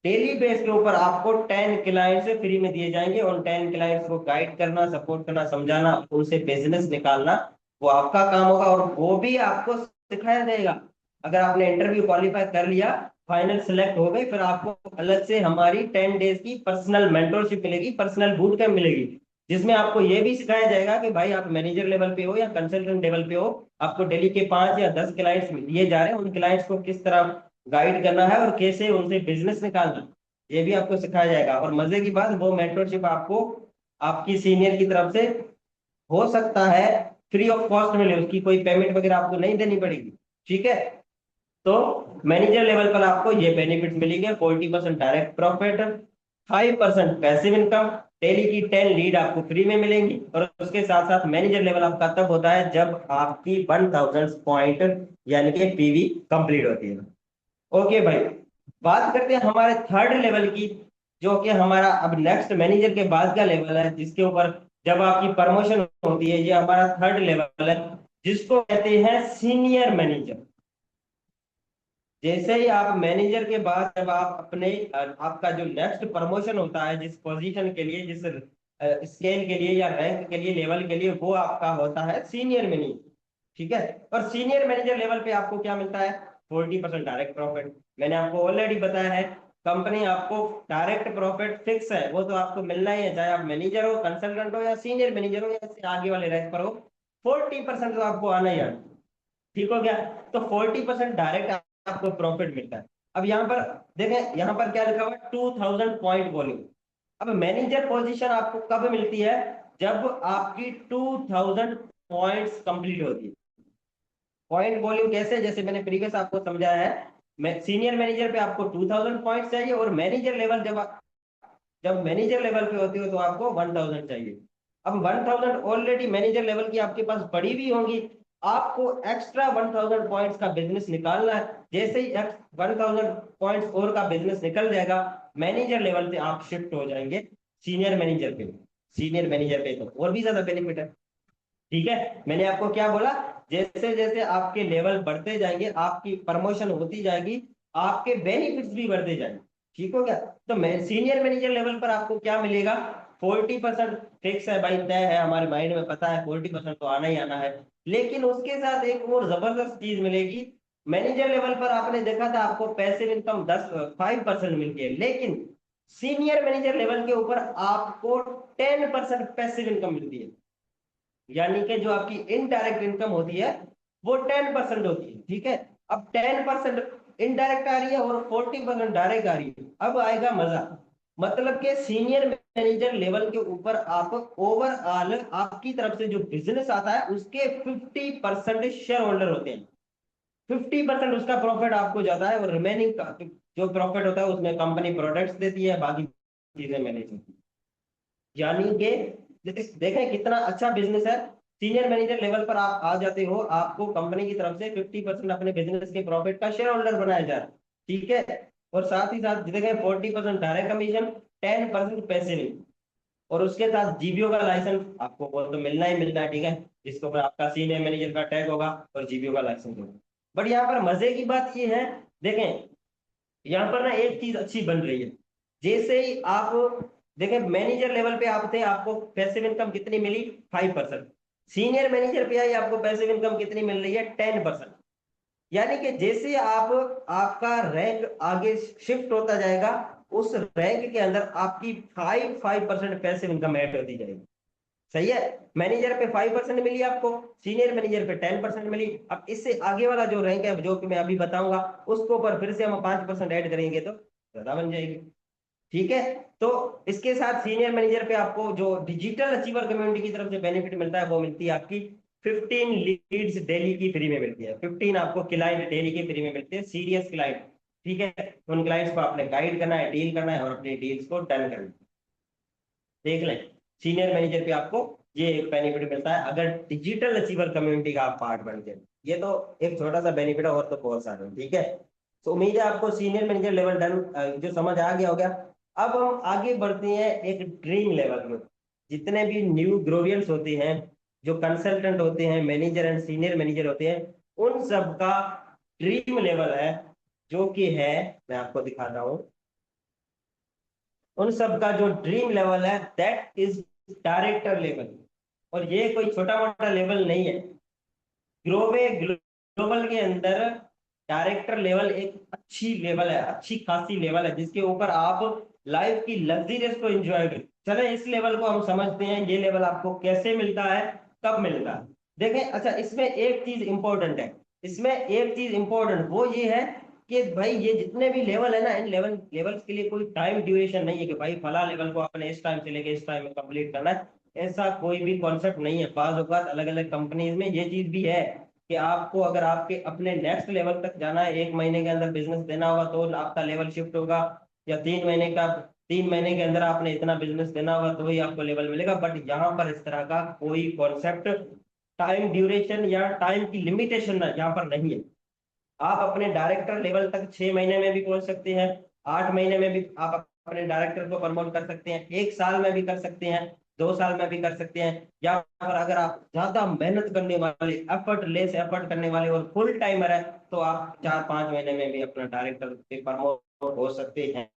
Speaker 1: डेली बेस के ऊपर आपको 10 क्लाइंट्स फ्री में दिए जाएंगे। और 10 क्लाइंट्स को गाइड करना, सपोर्ट करना, समझाना, उनसे बिजनेस निकालना, वो आपका काम होगा। और वो भी आपको सिखाया जाएगा। अगर आपने इंटरव्यू क्वालिफाई कर लिया, फाइनल सेलेक्ट हो गए, फिर आपको अलग से हमारी 10 डेज की पर्सनल मेंटोरशिप मिलेगी, पर्सनल बूट कैंप मिलेगी, जिसमें आपको ये भी सिखाया जाएगा कि भाई आप मैनेजर लेवल पे हो या कंसल्टेंट लेवल पे हो, आपको डेली के 5 या 10 क्लाइंट्स दिए जा रहे हैं, उन क्लाइंट्स को किस तरह गाइड करना है और कैसे उनसे बिजनेस निकालना, ये भी आपको सिखाया जाएगा। और मजे की बात, वो मेंटोरशिप आपको आपकी सीनियर की तरफ से हो सकता है फ्री ऑफ कॉस्ट मिले, उसकी कोई पेमेंट वगैरह आपको नहीं देनी पड़ेगी। ठीक है। तो मैनेजर लेवल पर आपको ये बेनिफिट मिलेंगे, 40% direct profit, 5% passive income, daily की 10 लीड आपको फ्री में मिलेंगी। और उसके साथ साथ मैनेजर लेवल आपका तब होता है जब आपकी 1000 पॉइंट यानी कि पीवी कंप्लीट होती है। ओके भाई, बात करते हैं हमारे थर्ड लेवल की, जो कि हमारा अब नेक्स्ट मैनेजर के बाद का लेवल है, जिसके ऊपर जब आपकी प्रमोशन होती है। ये हमारा थर्ड लेवल है, जिसको कहते हैं सीनियर मैनेजर। जैसे ही आप मैनेजर के बाद जब आप अपने आपका जो नेक्स्ट प्रमोशन होता है, जिस पोजीशन के लिए, जिस स्केल के लिए या रैंक के लिए, लेवल के लिए, वो आपका होता है सीनियर मैनेजर। ठीक है। और सीनियर मैनेजर लेवल पे आपको क्या मिलता है? 40% डायरेक्ट प्रॉफिट। मैंने आपको ऑलरेडी बताया है, कंपनी आपको डायरेक्ट प्रॉफिट फिक्स है, वो तो आपको मिलना ही है, चाहे आप मैनेजर हो, कंसल्टेंट हो, या सीनियर मैनेजर हो, या इससे आगे वाले रैंक पर हो। 40% तो आपको आना ही आना। ठीक हो गया। तो 40% डायरेक्ट आपको प्रॉफिट मिलता है। अब यहाँ पर देखें, यहाँ पर क्या लिखा हुआ है? 2000 पॉइंट वॉल्यूम। अब मैनेजर पोजीशन आपको कब मिलती है? जब आपकी 2000 पॉइंट्स कंप्लीट होती है। पॉइंट वॉल्यूम कैसे? जैसे मैंने प्रीवियस आपको समझाया है, मैं सीनियर मैनेजर पे आपको 2000 पॉइंट्स चाहिए, और मैनेजर लेवल जब मैनेजर लेवल पे होती हो तो आपको 1000 चाहिए। अब 1000 ऑलरेडी मैनेजर लेवल की आपके पास पड़ी भी होंगी, आपको एक्स्ट्रा 1000 पॉइंट्स का बिजनेस निकालना है। जैसे ही 1000 पॉइंट्स और का बिजनेस निकल जाएगा, मैनेजर लेवल से आप शिफ्ट हो जाएंगे सीनियर मैनेजर पे। सीनियर मैनेजर पे तो और भी ज्यादा बेनिफिट है। ठीक है। मैंने आपको क्या बोला? जैसे जैसे आपके लेवल बढ़ते जाएंगे, आपकी प्रमोशन होती जाएगी, आपके बेनिफिट्स भी बढ़ते जाएंगे। ठीक हो गया। तो मैं सीनियर मैनेजर लेवल पर आपको क्या मिलेगा? 40% फिक्स है भाई, तय है, हमारे माइंड में पता है 40% तो आना ही आना है। लेकिन उसके साथ एक और जबरदस्त चीज मिलेगी। मैनेजर लेवल पर आपने देखा था आपको पैसिव इनकम 5% मिलती है, लेकिन सीनियर मैनेजर लेवल के ऊपर आपको 10% पैसिव इनकम मिलती है। यानी कि जो आपकी इनडायरेक्ट इनकम होती है, वो 10% होती है। ठीक है। अब 10% इनडायरेक्ट आ रही है और 40% डायरेक्ट आ रही है। अब आएगा मजा। मतलब कि सीनियर मैनेजर लेवल के ऊपर आप ओवरऑल आपकी तरफ से जो बिजनेस आता है, उसके 50% शेयर होल्डर होते हैं। 50% उसका प्रॉफिट आपको जाता है, और रिमेनिंग जो प्रॉफिट होता है उसमें कंपनी प्रोडक्ट्स देती है, बाकी चीजें मैनेज होती है। यानी कि देखें कितना अच्छा बिजनेस है। सीनियर मैनेजर लेवल पर आप आ जाते हो, आपको कंपनी की तरफ से 50% अपने बिजनेस के प्रॉफिट का शेयर होल्डर बनाया जा रहा है। ठीक है। और साथ ही साथ देखें 40% डायरेक्ट कमीशन, 10% पैसे नहीं। और उसके साथ जीबीओ का लाइसेंस आपको वो तो मिलना ही मिलना है। ठीक है। जिसके ऊपर आपका सीनियर मैनेजर का टैग होगा और जीबीओ का लाइसेंस होगा। बट यहाँ पर मजे की बात ये है, देखें यहाँ पर ना एक चीज अच्छी बन रही है। जैसे ही आप देखें मैनेजर लेवल पे आप थे, आपको पैसिव इनकम कितनी मिली? 5%। सीनियर मैनेजर पे आई, आपको पैसिव इनकम कितनी मिल रही है? 10%। यानी कि जैसे आप आपका रैंक आगे शिफ्ट होता जाएगा, उस रैंक के अंदर आपकी 5% पैसिव इनकम ऐड होती जाएगी। सही है। मैनेजर पे 5% मिली आपको, सीनियर मैनेजर पे 10% मिली। अब इससे आगे वाला जो रैंक है, जो कि मैं अभी बताऊंगा, उसको ऊपर फिर से हम 5% ऐड करेंगे तो ज्यादा बन जाएगी। ठीक है। तो इसके साथ सीनियर मैनेजर पे आपको जो डिजिटल अचीवर कम्युनिटी की तरफ से बेनिफिट मिलता है वो मिलती है आपकी 15 लीड्स डेली की फ्री में मिलती है। 15 आपको क्लाइंट डेली की फ्री में मिलते हैं, सीरियस क्लाइंट। ठीक है, उन क्लाइंट्स को आपने गाइड करना है, डील करना है और अपनी डील्स को डन करना है। देख लें, सीनियर मैनेजर पे आपको ये एक बेनिफिट मिलता है अगर डिजिटल अचीवर कम्युनिटी का आप पार्ट बन जाए। ये तो एक छोटा सा बेनिफिट है, और तो बहुत सारे हैं। ठीक है, तो उम्मीद है आपको सीनियर मैनेजर लेवल डन जो समझ आ गया होगा। अब हम आगे बढ़ते हैं एक ड्रीम लेवल में। जितने भी न्यू ग्रोवियंस होते हैं, जो कंसल्टेंट होते हैं, मैनेजर एंड सीनियर मैनेजर होते हैं, उन सब का ड्रीम लेवल है, जो कि है, मैं आपको दिखाता हूँ। उन सब का जो ड्रीम लेवल है दैट इज डायरेक्टर लेवल। और ये कोई छोटा मोटा लेवल नहीं है। ग्लोवे ग्लोबल के अंदर डायरेक्टर लेवल एक अच्छी लेवल है, अच्छी खासी लेवल है, जिसके ऊपर आप लाइफ की लग्जरीज को एंजॉय करें। चले इस लेवल को हम समझते हैं, ये लेवल आपको कैसे मिलता है, कब मिलता है। देखें, अच्छा इसमें एक चीज इंपॉर्टेंट है। इसमें एक चीज इंपॉर्टेंट वो ये है कि भाई ये जितने भी लेवल है ना, इन लेवल्स के लिए कोई टाइम ड्यूरेशन नहीं है कि भाई फला लेवल को आपने इस टाइम से लेके इस टाइम में कंप्लीट करना है। ऐसा कोई भी कॉन्सेप्ट नहीं है। बाज औकात अलग अलग कंपनीज में ये चीज भी है कि आपको अगर आपके अपने नेक्स्ट लेवल तक जाना है, 1 महीने के अंदर बिजनेस देना होगा तो आपका लेवल शिफ्ट होगा, या 3 महीने के अंदर आपने इतना बिजनेस देना होगा तो ही आपको लेवल मिलेगा। बट यहाँ पर इस तरह का कोई कॉन्सेप्ट, टाइम ड्यूरेशन या टाइम की लिमिटेशन ना यहाँ पर नहीं है। आप अपने डायरेक्टर लेवल तक 6 महीने में भी पहुंच सकते हैं, 8 महीने में भी आप अपने डायरेक्टर को प्रमोट कर सकते हैं, 1 साल में भी कर सकते हैं, 2 साल में भी कर सकते हैं। या फिर अगर आप ज्यादा मेहनत करने वाले, एफर्ट करने वाले और फुल टाइमर है, तो आप 4-5 महीने में भी अपना डायरेक्टर पे प्रमोट हो सकते हैं।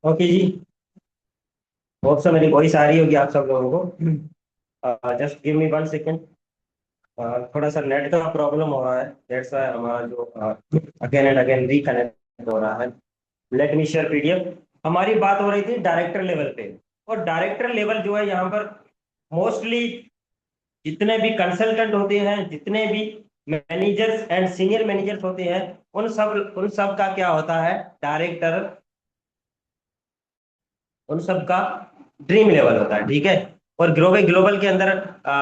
Speaker 1: ओके जी, होप सो मेरी वॉइस आ रही होगी आप सब लोगों को। Just give me 1 second. थोड़ा सा नेट का प्रॉब्लम हो रहा है, दैट्स व्हाई हमारा जो अगेन एंड अगेन रिकनेक्ट हो रहा है। Let me share PDF. हमारी बात हो रही थी डायरेक्टर लेवल पे। और डायरेक्टर लेवल जो है यहाँ पर मोस्टली जितने भी कंसल्टेंट होते हैं, जितने भी मैनेजर्स एंड सीनियर मैनेजर्स होते हैं, उन सब का क्या होता है, डायरेक्टर उन सब का ड्रीम लेवल होता है। ठीक है, और ग्लोबल ग्लोबल के अंदर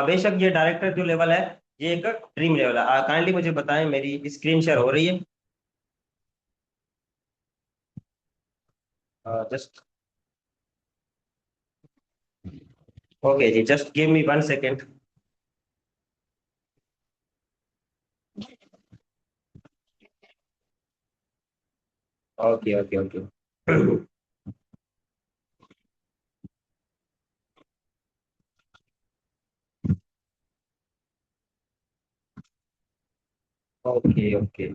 Speaker 1: बेशक ये डायरेक्टर जो लेवल है ये एक ड्रीम लेवल है। काइंडली मुझे बताएं, मेरी स्क्रीन शेयर हो रही है? जस्ट ओके जी, just give me 1 second. Okay okay okay. Okay okay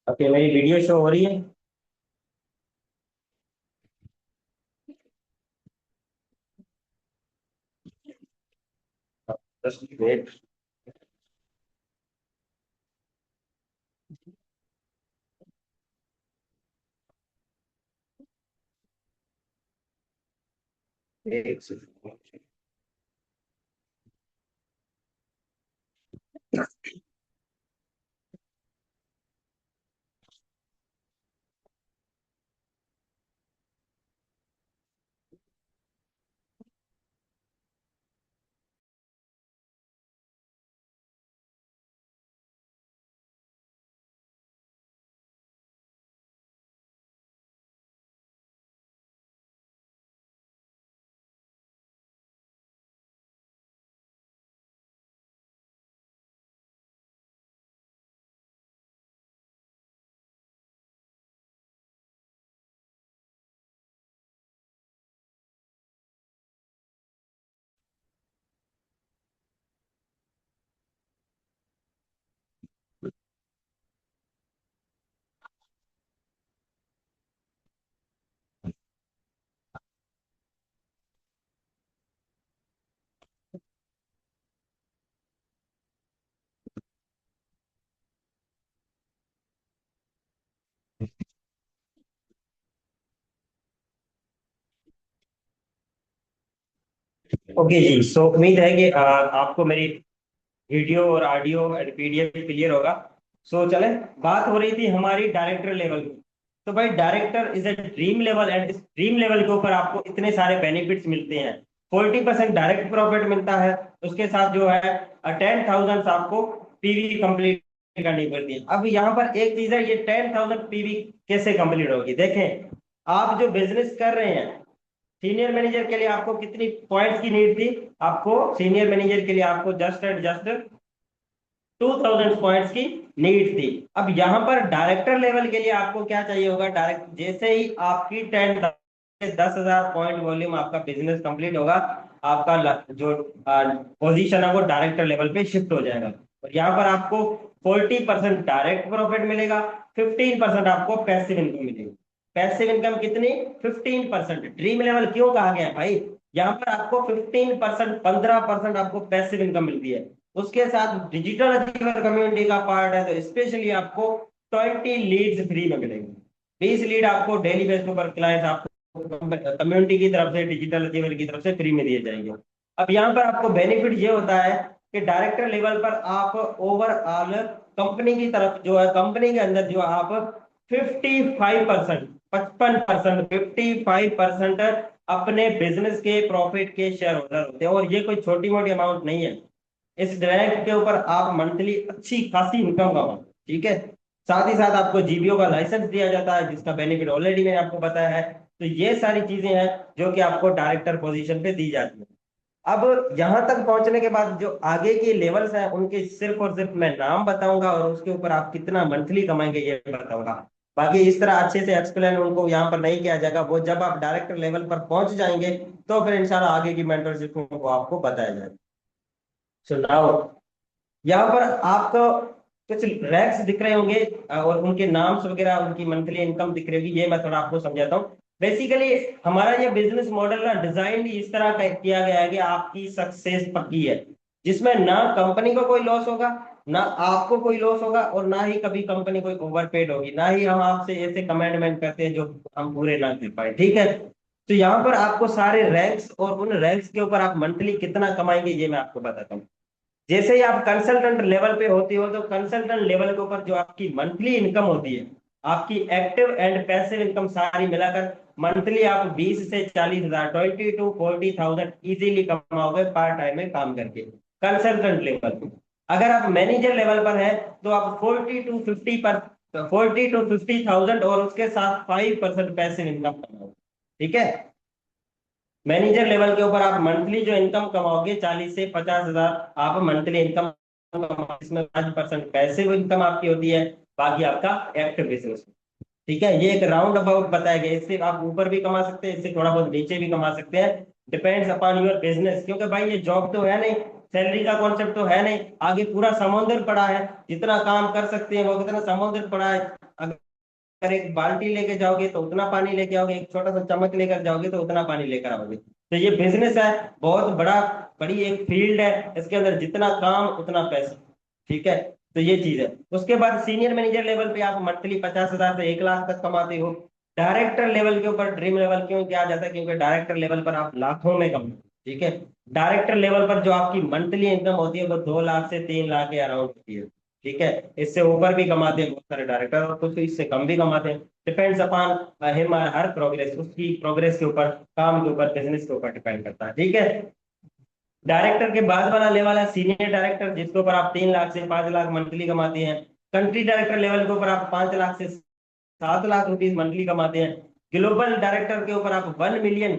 Speaker 1: okay, मेरी वीडियो शो हो रही है? Just wait. एक सेकंड। ओके जी, सो उम्मीद है कि आपको मेरी वीडियो और ऑडियो एंड पीडीएफ क्लियर होगा। सो चले, बात हो रही थी हमारी डायरेक्टर लेवल की। तो भाई, director is a dream level, and इस ड्रीम लेवल के ऊपर आपको इतने सारे बेनिफिट्स मिलते हैं। 40% डायरेक्ट प्रॉफिट मिलता है। उसके साथ जो है 10,000 आपको पीवी कंप्लीट करनी पड़ती है। अब यहाँ पर एक चीज है, ये 10,000 पीवी कैसे कंप्लीट होगी? देखें, आप जो बिजनेस कर रहे हैं, सीनियर मैनेजर के लिए आपको कितनी पॉइंट्स की नीड थी? आपको सीनियर मैनेजर के लिए आपको जस्ट एंड जस्ट 2,000 पॉइंट्स की नीड थी। अब यहाँ पर डायरेक्टर लेवल के लिए आपको क्या चाहिए होगा? डायरेक्ट जैसे ही आपकी 10,000 पॉइंट वॉल्यूम आपका बिजनेस कंप्लीट होगा, आपका जो पोजीशन है वो डायरेक्टर लेवल पे शिफ्ट हो जाएगा। और यहाँ पर आपको 40% डायरेक्ट प्रॉफिट मिलेगा, 15% आपको पैसिव इनकम मिलेगी। पैसिव इनकम कितनी? 15%। ड्रीम लेवल क्यों कहा गया भाई? यहाँ पर आपको 15%, 15% आपको पैसिव इनकम मिलती है। उसके साथ डिजिटल अचीवर कम्युनिटी का पार्ट है, तो स्पेशली आपको 20 लीड्स फ्री में मिलेंगे। 20 लीड आपको डेली बेस पर क्लाइंट आपको कम्युनिटी की तरफ से, डिजिटल अचीवर की तरफ से फ्री में दिए जाएंगे। अब यहाँ पर आपको बेनिफिट ये होता है कि डायरेक्टर लेवल पर आप ओवरऑल कंपनी की तरफ जो है, कंपनी के अंदर जो आप 55%, 55%, 55% अपने बिजनेस के प्रॉफिट के शेयर होल्डर होते हैं। और ये कोई छोटी मोटी अमाउंट नहीं है। इस रैंक के ऊपर आप मंथली अच्छी खासी इनकम कमाओ। ठीक है। साथ ही साथ आपको जीबीओ का लाइसेंस दिया जाता है, जिसका बेनिफिट ऑलरेडी मैंने आपको बताया है। तो ये सारी चीजें हैं जो कि आपको डायरेक्टर पोजीशन पे दी जाती है। अब यहां तक पहुंचने के बाद जो आगे के लेवल्स हैं, उनके सिर्फ और सिर्फ मैं नाम बताऊंगा, और उसके ऊपर आप कितना मंथली कमाएंगे ये बताऊंगा। बाकी इस तरह अच्छे से एक्सप्लेन उनको यहाँ पर नहीं किया जाएगा। वो जब आप डायरेक्टर लेवल पर पहुंच जाएंगे, तो फिर इंशाल्लाह आगे की मेंटरशिप को आपको बताया जाएगा। सो नाउ, यहाँ पर आपको कुछ रैंक्स दिख रहे होंगे, और उनके नाम्स वगैरह, उनकी मंथली इनकम दिख रही होगी। ये मैं थोड़ा आपको समझाता हूँ। बेसिकली हमारा ये बिजनेस मॉडल ना डिजाइन इस तरह का किया गया है कि आपकी सक्सेस पक्की है, जिसमें ना कंपनी को कोई लॉस होगा, ना आपको कोई लॉस होगा और ना ही कभी कंपनी कोई ओवरपेड होगी, ना ही हम आपसे ऐसे कमेंटमेंट करते हैं जो हम पूरे ना कर पाए, ठीक है। तो यहाँ पर आपको सारे रैंक्स और उन रैंक्स के ऊपर आप मंथली कितना कमाएंगे ये मैं आपको बताता हूँ। जैसे ही आप कंसल्टेंट लेवल पे होती हो तो कंसल्टेंट लेवल के ऊपर जो आपकी मंथली इनकम होती है, आपकी एक्टिव एंड पैसिव इनकम सारी मिलाकर मंथली आप 20 से 40 हजार, 20 to 40 थाउजेंड इजीली कमाओगे पार्ट टाइम में काम करके कंसल्टेंट लेवल पे। अगर आप मैनेजर लेवल पर है तो आप 40 to 50 और उसके साथ 5% पैसिव इनकम कमाओगे, ठीक है। मैनेजर लेवल के ऊपर आप मंथली जो इनकम कमाओगे 40 से 50 हजार आप मंथली इनकम कमाओगे, इसमें 5% पैसिव इनकम आपकी होती है, बाकी आपका एक्टिव बिजनेस, ठीक है। ये एक राउंड अबाउट बताया गया, इससे आप ऊपर भी कमा सकते हैं, इससे थोड़ा बहुत नीचे भी कमा सकते हैं, डिपेंड्स अपॉन योर बिजनेस, क्योंकि भाई ये जॉब तो है नहीं, सैलरी का कॉन्सेप्ट तो है नहीं, आगे पूरा समुद्र पड़ा है, जितना काम कर सकते हैं वो कितना समुद्र पड़ा है। अगर एक बाल्टी लेके जाओगे तो उतना पानी लेके आओगे, एक छोटा सा चम्मच लेकर जाओगे तो उतना पानी लेकर आओगे। तो ये बिजनेस है, बहुत बड़ा, बड़ी एक फील्ड है, इसके अंदर जितना काम उतना पैसा, ठीक है। तो ये चीज है। उसके बाद सीनियर मैनेजर लेवल पे आप मंथली 50 हजार से 1 लाख तक कमाते हो। डायरेक्टर लेवल के ऊपर ड्रीम लेवल क्यों किया जाता है, क्योंकि डायरेक्टर लेवल पर आप लाखों में कमाते हो, ठीक है। डायरेक्टर लेवल पर जो आपकी मंथली इनकम होती है वो 2 लाख से 3 लाख के अराउंड होती है, ठीक है। इससे ऊपर भी कमाते हैं बहुत सारे डायरेक्टर और कुछ इससे कम भी कमाते हैं, depends upon him her progress, उसकी प्रोग्रेस के ऊपर, काम के ऊपर, बिजनेस के ऊपर डिपेंड करता है, ठीक है। डायरेक्टर के बाद वाला लेवल है सीनियर डायरेक्टर, जिसके ऊपर आप 3 लाख से 5 लाख मंथली कमाते हैं। कंट्री डायरेक्टर लेवल के ऊपर आप 5 लाख से 7 लाख रुपीज मंथली कमाते हैं। ग्लोबल डायरेक्टर के ऊपर आप 1 मिलियन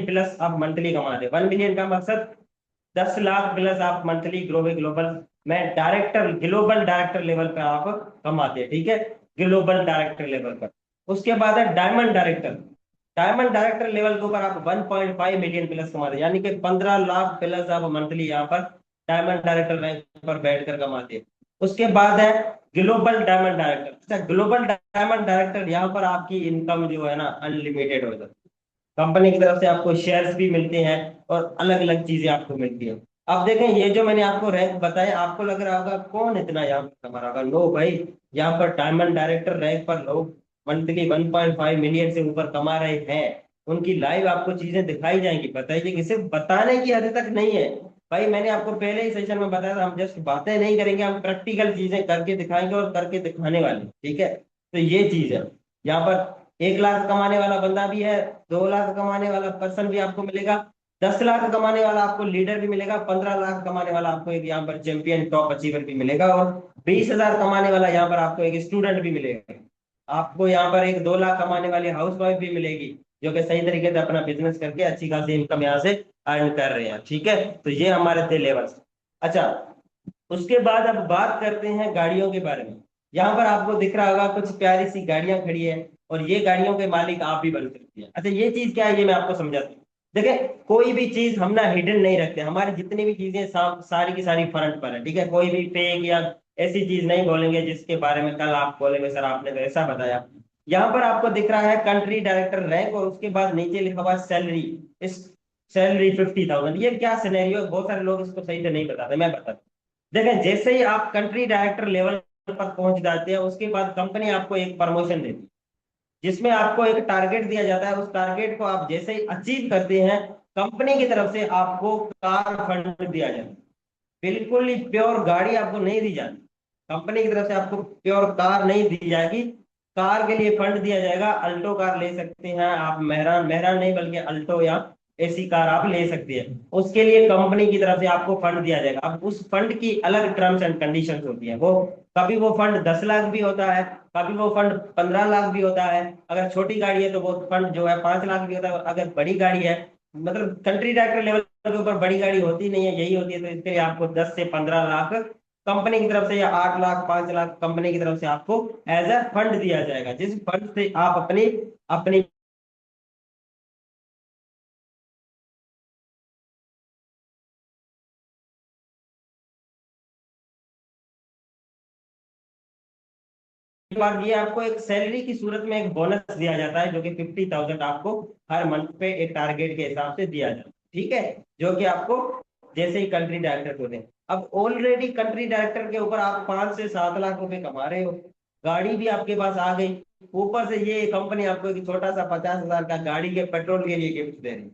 Speaker 1: प्लस आप मंथली कमाते हैं। 1 मिलियन का मकसद 10 लाख प्लस आप मंथली ग्लोबल ग्लोबल में डायरेक्टर, ग्लोबल डायरेक्टर लेवल पे आप कमाते हैं, ठीक है, ग्लोबल डायरेक्टर लेवल पर। उसके बाद है diamond director. Diamond director level के ऊपर आप 1.5 मिलियन प्लस कमाते हैं, यानी कि 15 लाख प्लस आप मंथली यहाँ पर डायमंड डायरेक्टर रैंक पर बैठकर कमाते हैं। उसके बाद है ग्लोबल डायमंड डायरेक्टर। अच्छा, ग्लोबल डायमंड डायरेक्टर यहाँ पर आपकी इनकम जो है ना अनलिमिटेड हो जाती है, कंपनी की तरफ से आपको शेयर्स भी मिलते हैं और अलग अलग चीजें आपको मिलती है। अब देखें, ये जो मैंने आपको रैंक बताया, आपको लग रहा होगा कौन इतना यहाँ पर कमा रहा होगा। नो भाई, यहाँ पर डायमंड डायरेक्टर रैंक पर लोग मंथली 1.5 मिलियन से ऊपर कमा रहे हैं। उनकी लाइव आपको चीजें दिखाई जाएंगी, बताइए कि सिर्फ बताने की हद तक नहीं है भाई। मैंने आपको पहले ही सेशन में बताया था, हम जस्ट बातें नहीं करेंगे, हम प्रैक्टिकल चीजें करके दिखाएंगे और करके दिखाने वाले, ठीक है। तो ये चीज है, यहाँ पर 1 लाख कमाने वाला बंदा भी है, 2 लाख कमाने वाला पर्सन भी आपको मिलेगा, 10 लाख कमाने वाला आपको लीडर भी मिलेगा, 15 लाख कमाने वाला आपको एक यहाँ पर चैंपियन टॉप अचीवर भी मिलेगा, और 20 हजार कमाने वाला यहाँ पर आपको एक स्टूडेंट भी मिलेगा। आपको यहाँ पर एक 2 लाख कमाने वाली हाउस वाइफ भी मिलेगी, जो कि सही तरीके से अपना बिजनेस करके अच्छी खासी इनकम यहाँ से अर्न कर रहे हैं, ठीक है। तो ये हमारे थे लेवल्स। अच्छा, उसके बाद अब बात करते हैं गाड़ियों के बारे में। यहाँ पर आपको दिख रहा होगा कुछ प्यारी सी गाड़ियां खड़ी है, और ये गाड़ियों के मालिक आप भी बन सकते हैं। अच्छा, ये चीज क्या है ये मैं आपको समझाता हूँ। देखिए, कोई भी चीज हम ना हिडन नहीं रखते, हमारी जितनी भी चीजें सारी की सारी फ्रंट पर है, ठीक है। कोई भी फेक या ऐसी चीज नहीं बोलेंगे जिसके बारे में कल आप बोलेंगे सर आपने तो ऐसा बताया। यहाँ पर आपको दिख रहा है कंट्री डायरेक्टर रैंक, और उसके बाद नीचे लिखा हुआ सैलरी। इस सैलरी 50,000, ये क्या सिनेरियो है, बहुत सारे लोग इसको सही से नहीं बताते, मैं बताता हूँ। देखें, जैसे ही आप कंट्री डायरेक्टर लेवल पर पहुंच जाते हैं, उसके बाद कंपनी आपको एक प्रमोशन देती है, जिसमें आपको एक टारगेट दिया जाता है। उस टारगेट को आप जैसे ही अचीव करते हैं, कंपनी की तरफ से आपको कार फंड दिया जाता है। बिल्कुल ही प्योर गाड़ी आपको नहीं दी जाती, कंपनी की तरफ से आपको प्योर कार नहीं दी जाएगी। कार के लिए फंड दिया जाएगा, अल्टो कार ले सकते हैं आप, मेहरान मेहरान नहीं बल्कि अल्टो या ऐसी कार आप ले सकते हैं। उसके लिए कंपनी की तरफ से आपको फंड दिया जाएगा। अब उस फंड की अलग टर्म्स एंड कंडीशंस होती है, वो कभी वो फंड 10 लाख भी होता है, कभी वो फंड 15 लाख भी होता है। अगर छोटी गाड़ी है तो वो फंड जो है 5 लाख भी होता है, और अगर बड़ी गाड़ी है, मतलब कंट्री डायरेक्टर लेवल के ऊपर बड़ी गाड़ी होती नहीं है, यही होती है, तो इसके लिए आपको 10 से 15 लाख कंपनी की तरफ से, या 8 लाख 5 लाख कंपनी की तरफ से आपको एज ए फंड दिया जाएगा, जिस फंड से आप अपनी अपनी के बाद ये आपको एक सैलरी की सूरत में एक बोनस दिया जाता है, जो कि 50,000 आपको हर मंथ पे एक टारगेट के हिसाब से दिया जाता है, ठीक है, जो कि आपको जैसे ही कंट्री डायरेक्टर को दें। अब ऑलरेडी कंट्री डायरेक्टर के ऊपर आप 5 से 7 लाख रुपए कमा रहे हो, गाड़ी भी आपके पास आ गई, ऊपर से ये कंपनी आपको एक छोटा सा 50,000 का गाड़ी के पेट्रोल के लिए गिफ्ट दे रही है।